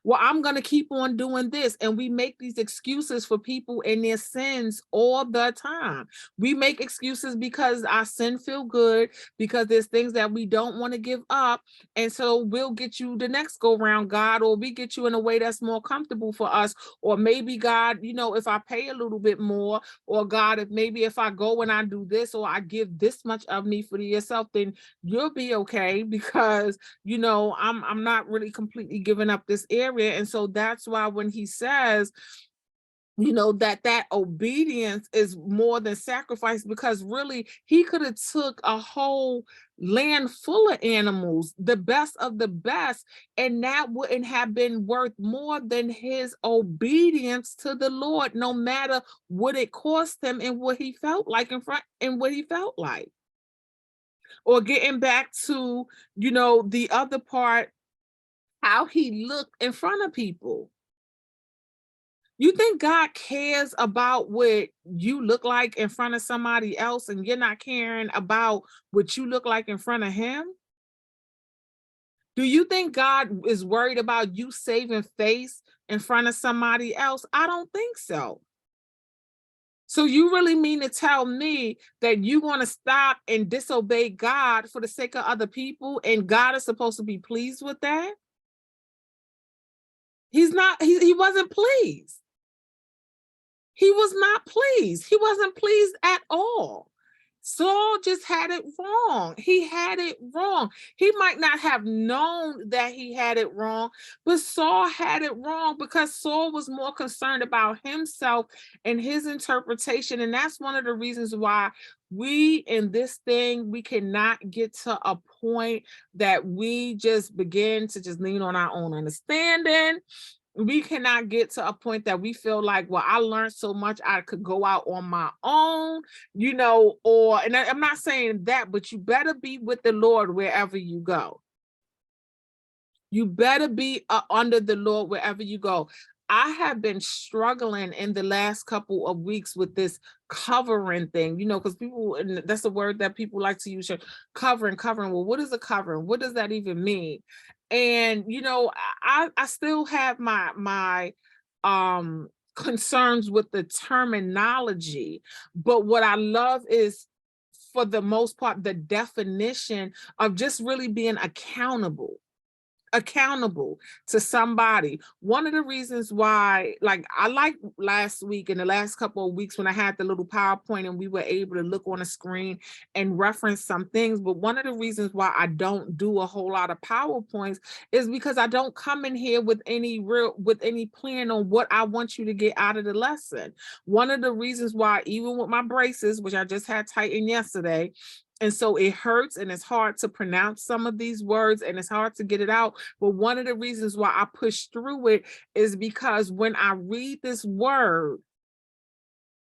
S1: Well, I'm going to keep on doing this. And we make these excuses for people and their sins all the time. We make excuses because our sin feel good, because there's things that we don't want to give up. And so we'll get you the next go round, God, or we get you in a way that's more comfortable for us. Or maybe God, if I pay a little bit more, or God, if I go and I do this, or I give this much of me for yourself, then you'll be okay, because, I'm not really completely giving up this area. And so that's why when he says, that obedience is more than sacrifice, because really he could have took a whole land full of animals, the best of the best, and that wouldn't have been worth more than his obedience to the Lord, no matter what it cost him and what he felt like Or getting back to, the other part, how he looked in front of people. You think God cares about what you look like in front of somebody else and you're not caring about what you look like in front of him? Do you think God is worried about you saving face in front of somebody else? I don't think so. So you really mean to tell me that you're going to stop and disobey God for the sake of other people, and God is supposed to be pleased with that? He's not, he wasn't pleased. He was not pleased. He wasn't pleased at all. Saul just had it wrong. He had it wrong. He might not have known that he had it wrong, but Saul had it wrong because Saul was more concerned about himself and his interpretation. And that's one of the reasons why we in this thing, we cannot get to a point that we just begin to just lean on our own understanding. We cannot get to a point that we feel like, well, I learned so much, I could go out on my own, you know, or, and I'm not saying that, but you better be with the Lord wherever you go. You better be under the Lord wherever you go. I have been struggling in the last couple of weeks with this covering thing, you know, because people, and that's a word that people like to use, covering. Well, what is a covering? What does that even mean? And, you know, I still have my concerns with the terminology, but what I love is, for the most part, the definition of just really being accountable to somebody. One of the reasons why, like, I like last week and the last couple of weeks when I had the little PowerPoint and we were able to look on a screen and reference some things, but one of the reasons why I don't do a whole lot of PowerPoints is because I don't come in here with any plan on what I want you to get out of the lesson. One of the reasons why, even with my braces, which I just had tightened yesterday, and so it hurts and it's hard to pronounce some of these words and it's hard to get it out. But one of the reasons why I push through it is because when I read this word,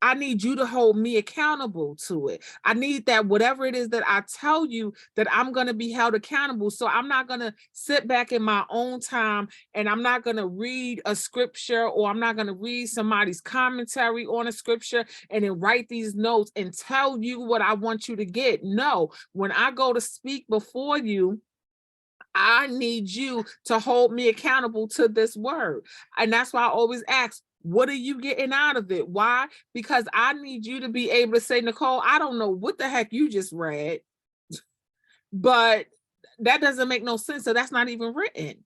S1: I need you to hold me accountable to it. I need that whatever it is that I tell you, that I'm going to be held accountable. So I'm not going to sit back in my own time and I'm not going to read a scripture, or I'm not going to read somebody's commentary on a scripture and then write these notes and tell you what I want you to get. No, when I go to speak before you, I need you to hold me accountable to this word. And that's why I always ask, what are you getting out of it? Why? Because I need you to be able to say, Nicole, I don't know what the heck you just read, but that doesn't make no sense. So that's not even written.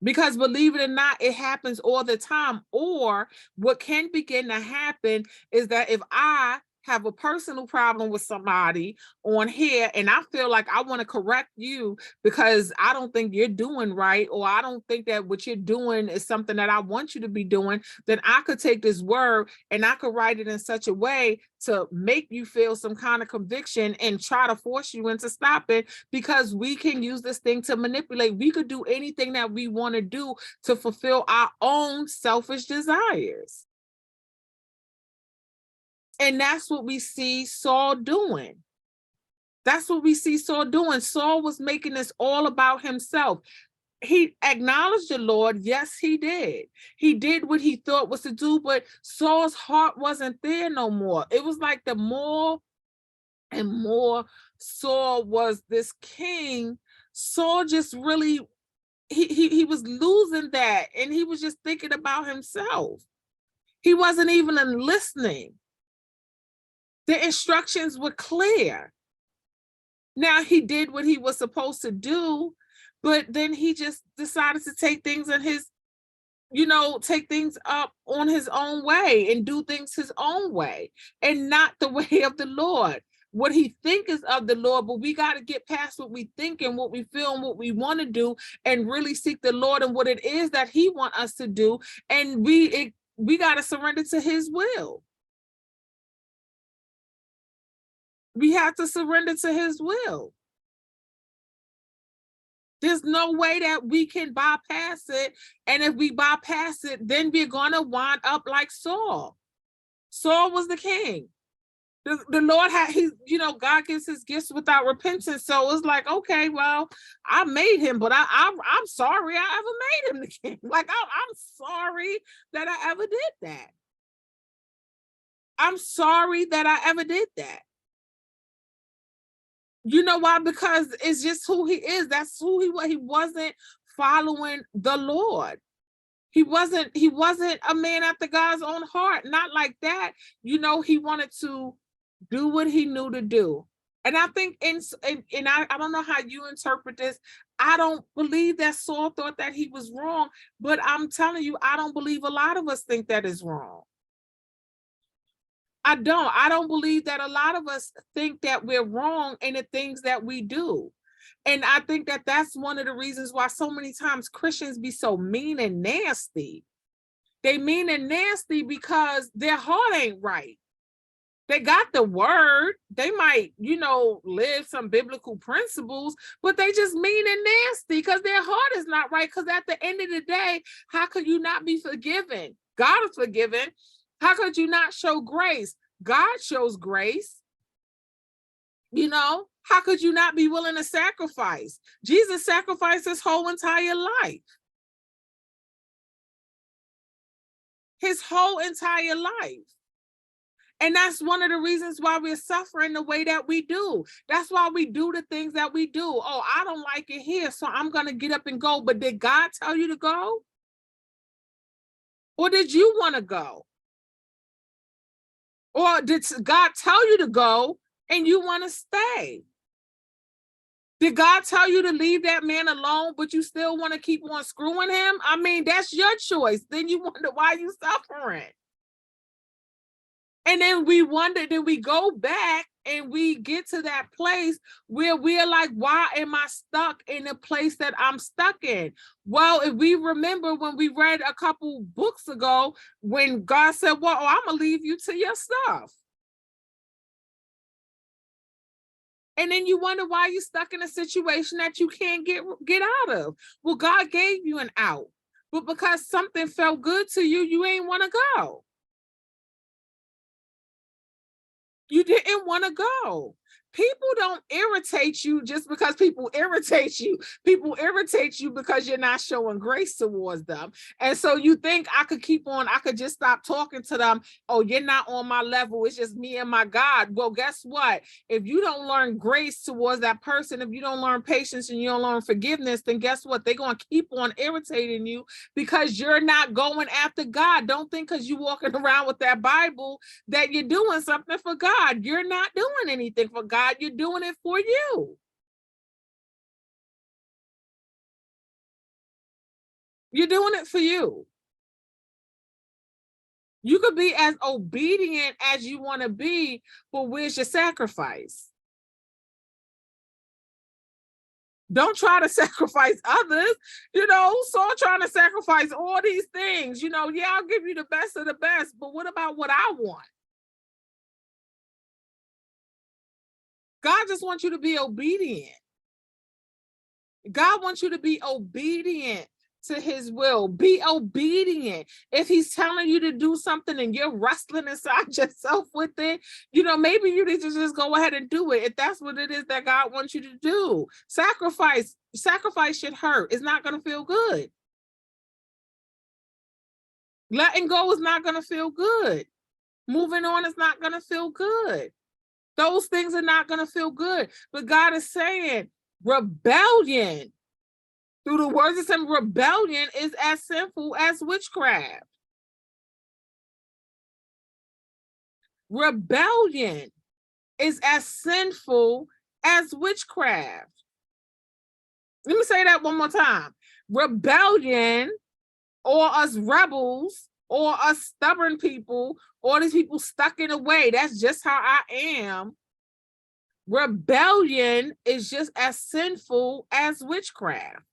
S1: Because believe it or not, it happens all the time. Or what can begin to happen is that if I have a personal problem with somebody on here and I feel like I want to correct you because I don't think you're doing right, or I don't think that what you're doing is something that I want you to be doing, then I could take this word and I could write it in such a way to make you feel some kind of conviction and try to force you into stopping, because we can use this thing to manipulate. We could do anything that we want to do to fulfill our own selfish desires. And that's what we see Saul doing. That's what we see Saul doing. Saul was making this all about himself. He acknowledged the Lord. Yes, he did. He did what he thought was to do, but Saul's heart wasn't there no more. It was like the more and more Saul was this king, Saul just really, he was losing that, and he was just thinking about himself. He wasn't even listening. The instructions were clear. Now he did what he was supposed to do, but then he just decided to take things in his, take things up on his own way and do things his own way and not the way of the Lord. What he think is of the Lord, but we got to get past what we think and what we feel and what we want to do and really seek the Lord and what it is that he want us to do. And we got to surrender to his will. We have to surrender to his will. There's no way that we can bypass it. And if we bypass it, then we're going to wind up like Saul. Saul was the king. The Lord had God gives his gifts without repentance. So it's like, okay, well, I made him, but I'm sorry I ever made him the king. Like I'm sorry that I ever did that. I'm sorry that I ever did that. You know why? Because it's just who he is. That's who he was. He wasn't following the Lord. He wasn't a man after God's own heart. Not like that. He wanted to do what he knew to do. And I think, and I don't know how you interpret this. I don't believe that Saul thought that he was wrong, but I'm telling you, I don't believe a lot of us think that is wrong. I don't believe that a lot of us think that we're wrong in the things that we do. And I think that that's one of the reasons why so many times Christians be so mean and nasty. They mean and nasty because their heart ain't right. They got the word. They might, live some biblical principles, but they just mean and nasty because their heart is not right. Because at the end of the day, how could you not be forgiven? God is forgiven. How could you not show grace? God shows grace. How could you not be willing to sacrifice? Jesus sacrificed his whole entire life. His whole entire life. And that's one of the reasons why we're suffering the way that we do. That's why we do the things that we do. Oh, I don't like it here, so I'm going to get up and go. But did God tell you to go? Or did you want to go? Or did God tell you to go and you want to stay? Did God tell you to leave that man alone, but you still want to keep on screwing him? I mean, that's your choice. Then you wonder why you suffering. And then we go back and we get to that place where we're like, why am I stuck in the place that I'm stuck in? Well, if we remember when we read a couple books ago, when God said, well, I'm going to leave you to your stuff. And then you wonder why you're stuck in a situation that you can't get out of. Well, God gave you an out, but because something felt good to you, you ain't want to go. You didn't want to go. People don't irritate you just because people irritate you. People irritate you because you're not showing grace towards them. And so you think I could just stop talking to them. Oh, you're not on my level. It's just me and my God. Well, guess what? If you don't learn grace towards that person, if you don't learn patience and you don't learn forgiveness, then guess what? They're going to keep on irritating you because you're not going after God. Don't think because you're walking around with that Bible that you're doing something for God. You're not doing anything for God. You're doing it for you. You're doing it for you. You could be as obedient as you want to be, but where's your sacrifice? Don't try to sacrifice others. Saul trying to sacrifice all these things. Yeah, I'll give you the best of the best, but what about what I want? God just wants you to be obedient. God wants you to be obedient to his will. Be obedient. If he's telling you to do something and you're wrestling inside yourself with it, maybe you need to just go ahead and do it. If that's what it is that God wants you to do. Sacrifice should hurt. It's not going to feel good. Letting go is not going to feel good. Moving on is not going to feel good. Those things are not going to feel good. But God is saying rebellion, through the words of some, rebellion is as sinful as witchcraft. Rebellion is as sinful as witchcraft. Let me say that one more time. Rebellion, or us rebels, or us stubborn people, or these people stuck in a way. That's just how I am. Rebellion is just as sinful as witchcraft.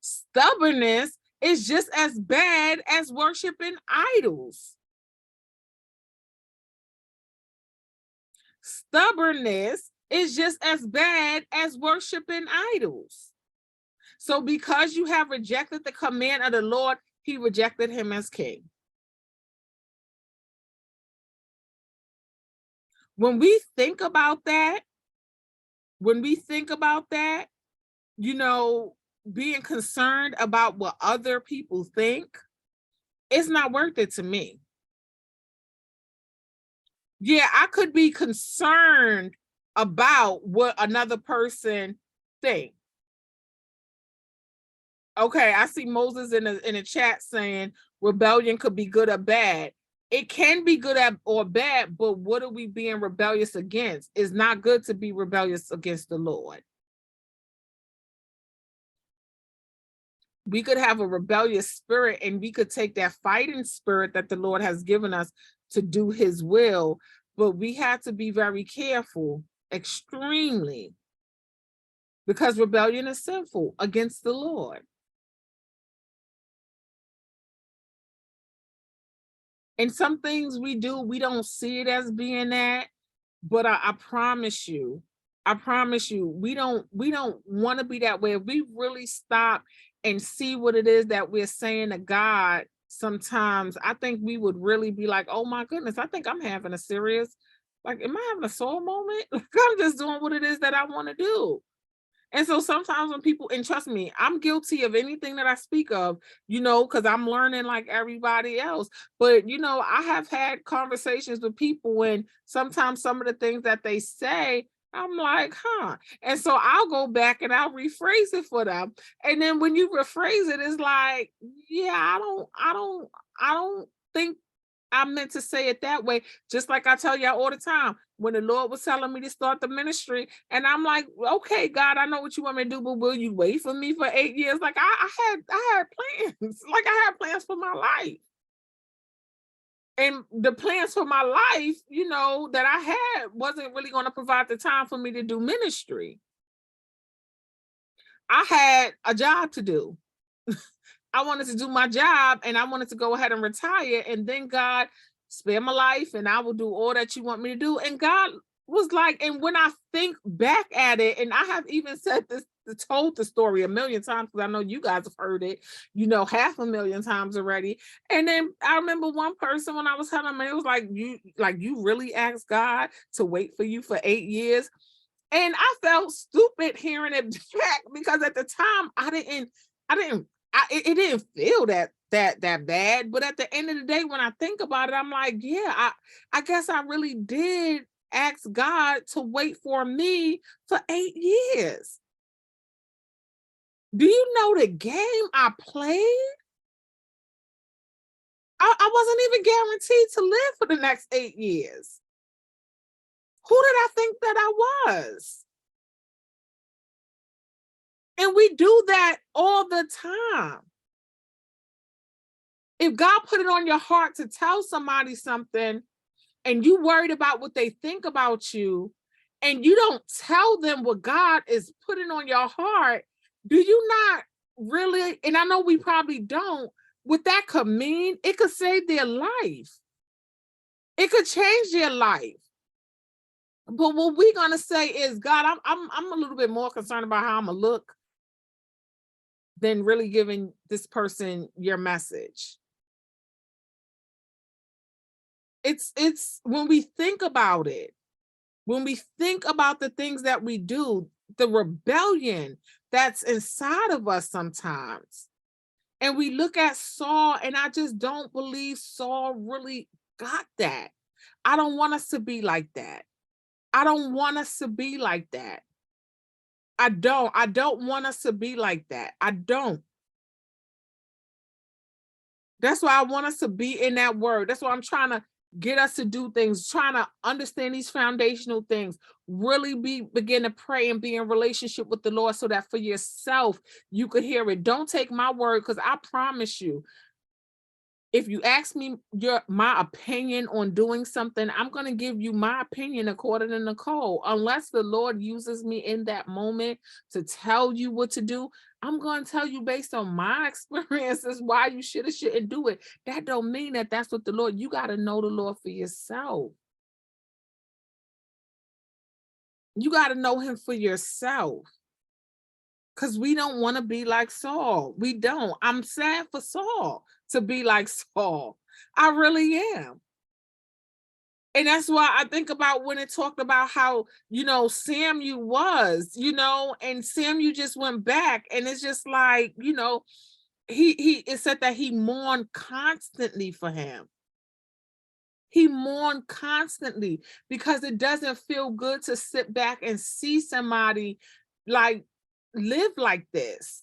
S1: Stubbornness is just as bad as worshiping idols. Stubbornness is just as bad as worshiping idols. So because you have rejected the command of the Lord, he rejected him as king. When we think about that, you know, being concerned about what other people think, it's not worth it to me. Yeah, I could be concerned about what another person thinks. Okay, I see Moses in a chat saying rebellion could be good or bad. It can be good or bad, but what are we being rebellious against? It's not good to be rebellious against the Lord. We could have a rebellious spirit, and we could take that fighting spirit that the Lord has given us to do his will, but we have to be very careful, extremely, because rebellion is sinful against the Lord. And some things we do, we don't see it as being that, but I promise you, we don't want to be that way. If we really stop and see what it is that we're saying to God, sometimes I think we would really be like, oh my goodness, I think I'm having a serious, like, am I having a soul moment? Like, I'm just doing what it is that I want to do. And so sometimes when people, and trust me, I'm guilty of anything that I speak of, you know, because I'm learning like everybody else. But, you know, I have had conversations with people when sometimes some of the things that they say, I'm like, huh. And so I'll go back and I'll rephrase it for them. And then when you rephrase it, it's like, yeah, I don't think I meant to say it that way. Just like I tell y'all all the time, when the Lord was telling me to start the ministry, and I'm like, okay, God, I know what you want me to do, but will you wait for me for 8 years? Like I had plans, like I had plans for my life. And the plans for my life, you know, that I had wasn't really going to provide the time for me to do ministry. I had a job to do. I wanted to do my job, and I wanted to go ahead and retire. And then God, spare my life and I will do all that you want me to do. And God was like, and when I think back at it, and I have even said this, told the story a million times, because I know you guys have heard it, you know, 500,000 times already. And then I remember one person, when I was telling him, it was like, you really asked God to wait for you for 8 years? And I felt stupid hearing it back, because at the time it didn't feel that bad. But at the end of the day, when I think about it, I'm like, yeah, I guess I really did ask God to wait for me for 8 years. Do you know the game I played? I wasn't even guaranteed to live for the next 8 years. Who did I think that I was? And we do that all the time. If God put it on your heart to tell somebody something, and you worried about what they think about you, and you don't tell them what God is putting on your heart, do you not really, and I know we probably don't, what that could mean, it could save their life. It could change their life. But what we're gonna say is, God, I'm a little bit more concerned about how I'm gonna look than really giving this person your message. It's when we think about it, when we think about the things that we do, the rebellion that's inside of us sometimes. And we look at Saul, and I just don't believe Saul really got that. I don't want us to be like that. I don't want us to be like that. I don't want us to be like that. I don't. That's why I want us to be in that word. That's why I'm trying to get us to do things, trying to understand these foundational things, really begin to pray and be in relationship with the Lord, so that for yourself, you could hear it. Don't take my word, because I promise you, if you ask me my opinion on doing something, I'm going to give you my opinion according to Nicole. Unless the Lord uses me in that moment to tell you what to do, I'm going to tell you based on my experiences why you should or shouldn't do it. That don't mean that that's what the Lord, you got to know the Lord for yourself. You got to know him for yourself. Because we don't want to be like Saul. We don't. I'm sad for Saul to be like Saul. I really am. And that's why I think about when it talked about how, Samuel was, and Samuel just went back, and it's just like, it said that he mourned constantly for him. He mourned constantly because it doesn't feel good to sit back and see somebody like live like this.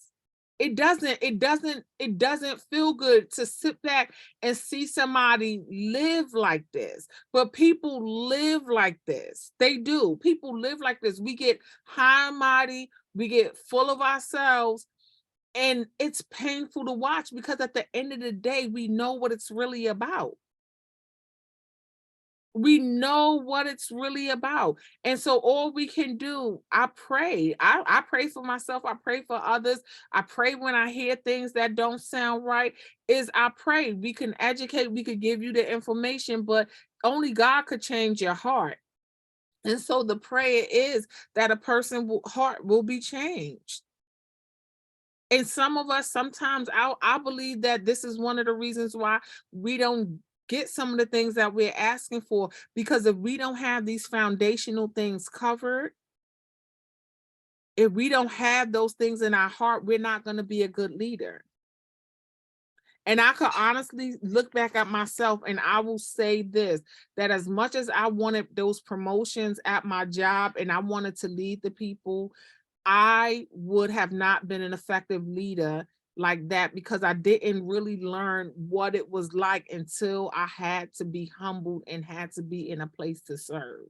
S1: It doesn't feel good to sit back and see somebody live like this. But people live like this. They do. People live like this. We get high and mighty, we get full of ourselves, and it's painful to watch because at the end of the day, we know what it's really about. We know what it's really about. And so all we can do, I pray. I pray for myself. I pray for others. I pray when I hear things that don't sound right, is I pray. We can educate, we could give you the information, but only God could change your heart. And so the prayer is that a person's heart will be changed. And some of us, sometimes I believe that this is one of the reasons why we don't get some of the things that we're asking for, because if we don't have these foundational things covered, if we don't have those things in our heart, we're not going to be a good leader. And I could honestly look back at myself and I will say this, that as much as I wanted those promotions at my job and I wanted to lead the people, I would have not been an effective leader like that because I didn't really learn what it was like until I had to be humbled and had to be in a place to serve.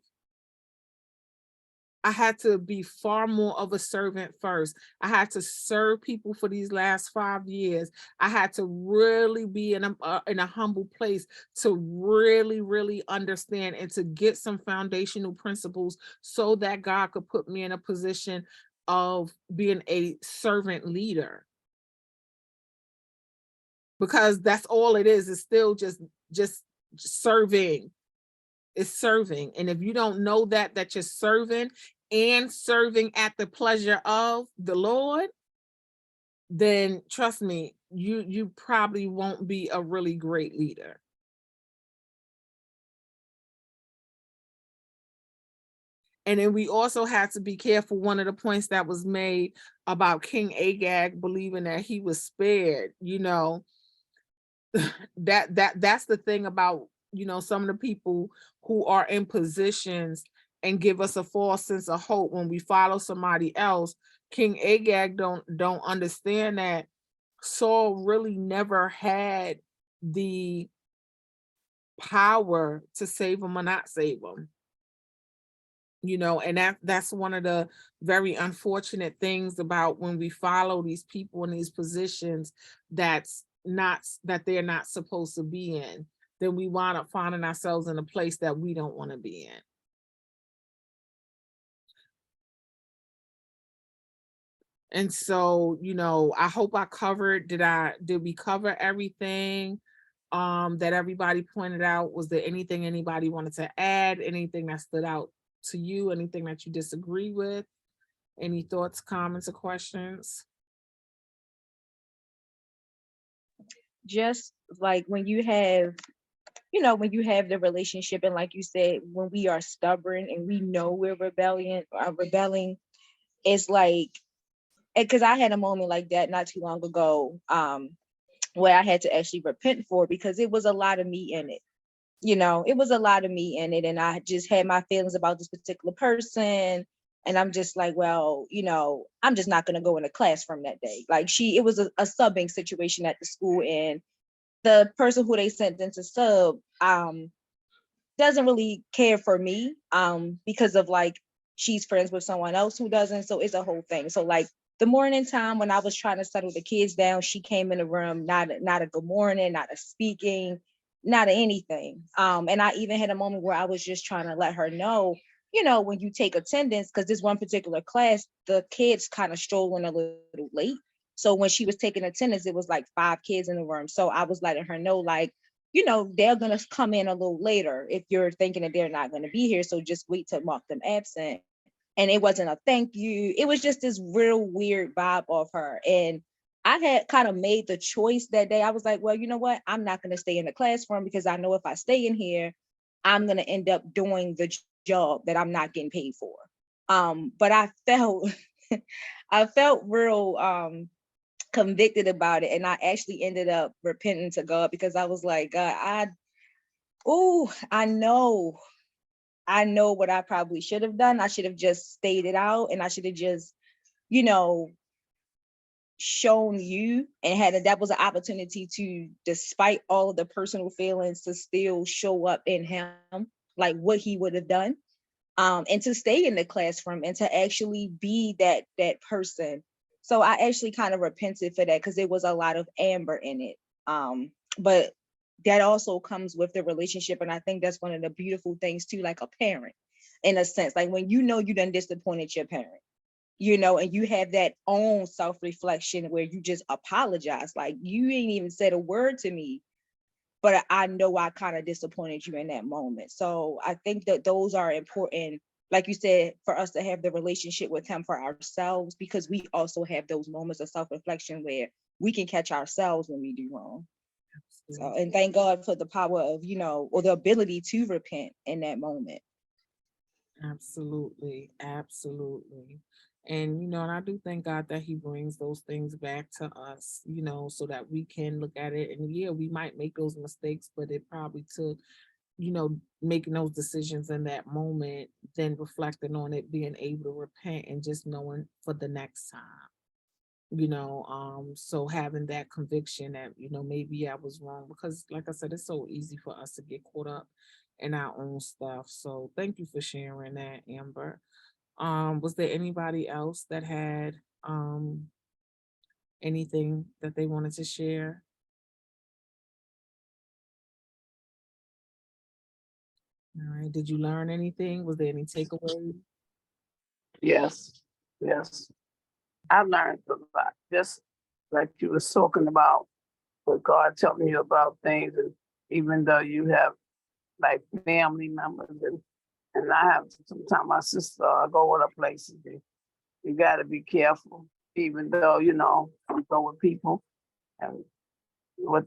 S1: I had to be far more of a servant first. I had to serve people for these last 5 years. I had to really be in a humble place to really, really understand and to get some foundational principles so that God could put me in a position of being a servant leader. Because that's all it is. It's still just serving. It's serving. And if you don't know that you're serving and serving at the pleasure of the Lord, then trust me, you probably won't be a really great leader. And then we also had to be careful. One of the points that was made about King Agag believing that he was spared, that's the thing about, some of the people who are in positions and give us a false sense of hope when we follow somebody else. King Agag don't understand that Saul really never had the power to save him or not save him. And that's one of the very unfortunate things about when we follow these people in these positions that they're not supposed to be in, then we wind up finding ourselves in a place that we don't want to be in. And so, I hope I covered, did we cover everything that everybody pointed out? Was there anything anybody wanted to add? Anything that stood out to you? Anything that you disagree with? Any thoughts, comments, or questions?
S3: Just like when you have the relationship, and like you said, when we are stubborn and we know we're rebelling, it's like, because I had a moment like that not too long ago, where I had to actually repent for, because it was a lot of me in it. It was a lot of me in it, and I just had my feelings about this particular person, and I'm just like, well, I'm just not going to go into class from that day. Like it was a subbing situation at the school, and the person who they sent into sub doesn't really care for me because of like she's friends with someone else who doesn't. So it's a whole thing. So like the morning time when I was trying to settle the kids down, she came in the room, not a good morning, not a speaking, not anything. And I even had a moment where I was just trying to let her know, when you take attendance, because this one particular class, the kids kind of strolling a little late. So when she was taking attendance, it was like 5 kids in the room. So I was letting her know, like, they're going to come in a little later if you're thinking that they're not going to be here. So just wait to mark them absent. And it wasn't a thank you. It was just this real weird vibe of her. And I had kind of made the choice that day. I was like, well, you know what? I'm not going to stay in the classroom, because I know if I stay in here, I'm gonna end up doing the job that I'm not getting paid for. But I felt I felt real convicted about it, and I actually ended up repenting to God, because I was like, God, I know what I probably should have done. I should have just stayed it out, and I should have just, you know, shown you, and that was an opportunity to, despite all of the personal feelings, to still show up in him, like what he would have done, and to stay in the classroom and to actually be that person. So I actually kind of repented for that, because there was a lot of anger in it. But that also comes with the relationship, and I think that's one of the beautiful things too, like a parent, in a sense, like when you done disappointed your parent, and you have that own self-reflection where you just apologize, like, you ain't even said a word to me, but I know I kind of disappointed you in that moment. So I think that those are important, like you said, for us to have the relationship with him for ourselves, because we also have those moments of self-reflection where we can catch ourselves when we do wrong. So, and thank God for the power of, or the ability to repent in that moment.
S1: Absolutely, absolutely. And and I do thank God that He brings those things back to us, so that we can look at it. And yeah, we might make those mistakes, but it probably took, making those decisions in that moment, then reflecting on it, being able to repent and just knowing for the next time. So having that conviction that, maybe I was wrong, because like I said, it's so easy for us to get caught up in our own stuff. So thank you for sharing that, Amber. Was there anybody else that had anything that they wanted to share? All right, did you learn anything? Was there any takeaways?
S4: Yes, yes. I learned a lot. Just like you was talking about, with God telling you about things, and even though you have like family members, and I have sometimes my sister, I go other places, you got to be careful, even though you go with people, and what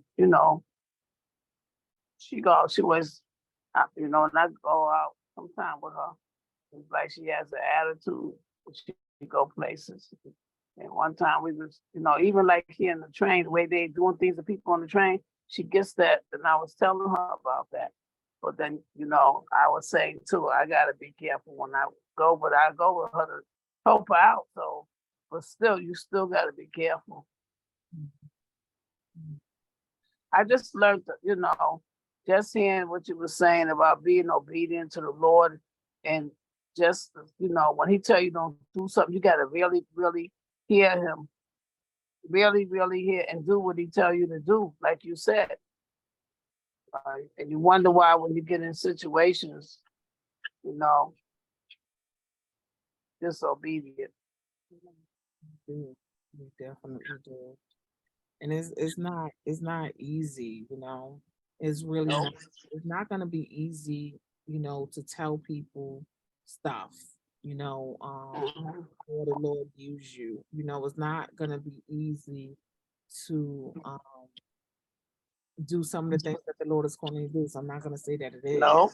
S4: she was, and I go out sometime with her. It's like she has an attitude when she go places. And one time we was, even like here in the train, the way they doing things to people on the train, she gets that. And I was telling her about that. But then, I was saying too, I gotta be careful when I go, but I go with her to help her out. So, but still, you still gotta be careful. I just learned, just hearing what you were saying about being obedient to the Lord, and just, when He tell you don't do something, you gotta really, really hear Him, really, really hear and do what He tell you to do, like you said. And you wonder why when you get in situations, you know, disobedient.
S1: Do. We definitely do. And it's not easy. It's really
S4: No.
S1: not. It's not gonna be easy, to tell people stuff,
S4: Mhm.
S1: or the Lord use you. It's not gonna be easy to do some of the things that the Lord is calling you to do. So I'm not gonna say that it is,
S4: No.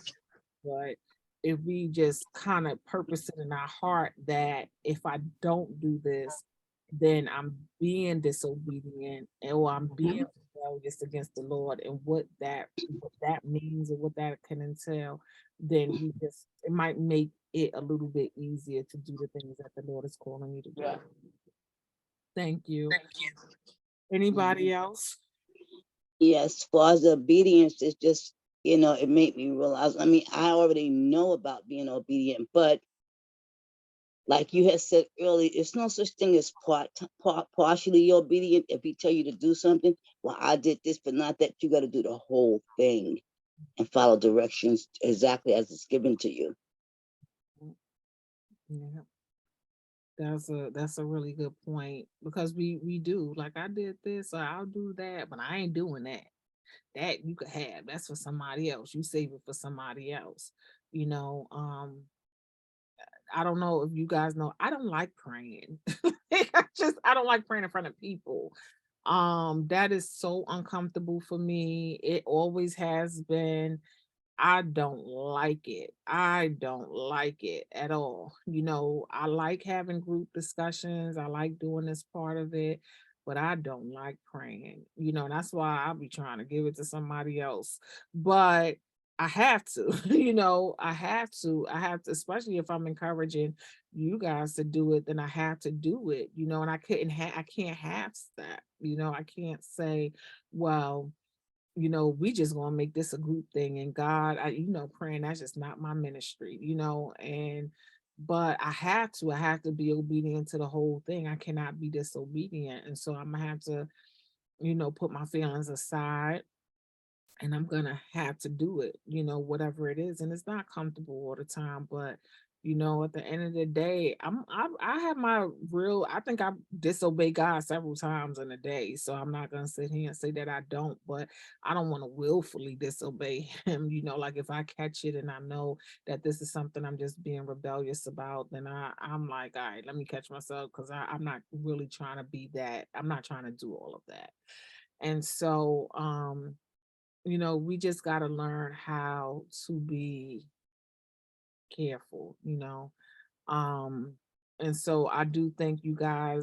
S1: but if we just kind of purpose it in our heart that if I don't do this, then I'm being disobedient, or I'm being rebellious against the Lord, and what that means and what that can entail, then it might make it a little bit easier to do the things that the Lord is calling you to do.
S4: Yeah.
S1: Thank you.
S4: Thank you.
S1: Anybody else?
S6: Yes, for us, the obedience is just, it made me realize. I mean, I already know about being obedient, but like you had said earlier, it's no such thing as partially obedient. If he tell you to do something, well, I did this, but not that. You got to do the whole thing and follow directions exactly as it's given to you.
S1: Yeah. That's a really good point, because we do, like, I did this, or I'll do that, but I ain't doing that. That you could have. That's for somebody else. You save it for somebody else. You know, I don't know if you guys know, I don't like praying. I don't like praying in front of people. That is so uncomfortable for me. It always has been. I don't like it. I don't like it at all. You know, I like having group discussions. I like doing this part of it, but I don't like praying. You know, and that's why I'll be trying to give it to somebody else. But I have to, you know, I have to, especially if I'm encouraging you guys to do it, then I have to do it, you know, and I can't have that, you know, I can't say, well, you know, we just gonna make this a group thing and God, you know, praying, that's just not my ministry, you know, and but I have to be obedient to the whole thing. I cannot be disobedient. And so I'm gonna have to, you know, put my feelings aside and I'm gonna have to do it, you know, whatever it is. And it's not comfortable all the time, but you know, at the end of the day, I have my real, I think I disobey God several times in a day. So I'm not gonna sit here and say that I don't, but I don't want to willfully disobey him, you know, like if I catch it and I know that this is something I'm just being rebellious about, then I'm like, all right, let me catch myself because I'm not really trying to be that. I'm not trying to do all of that. And so you know, we just got to learn how to be careful, you know. Um, and so I do think you guys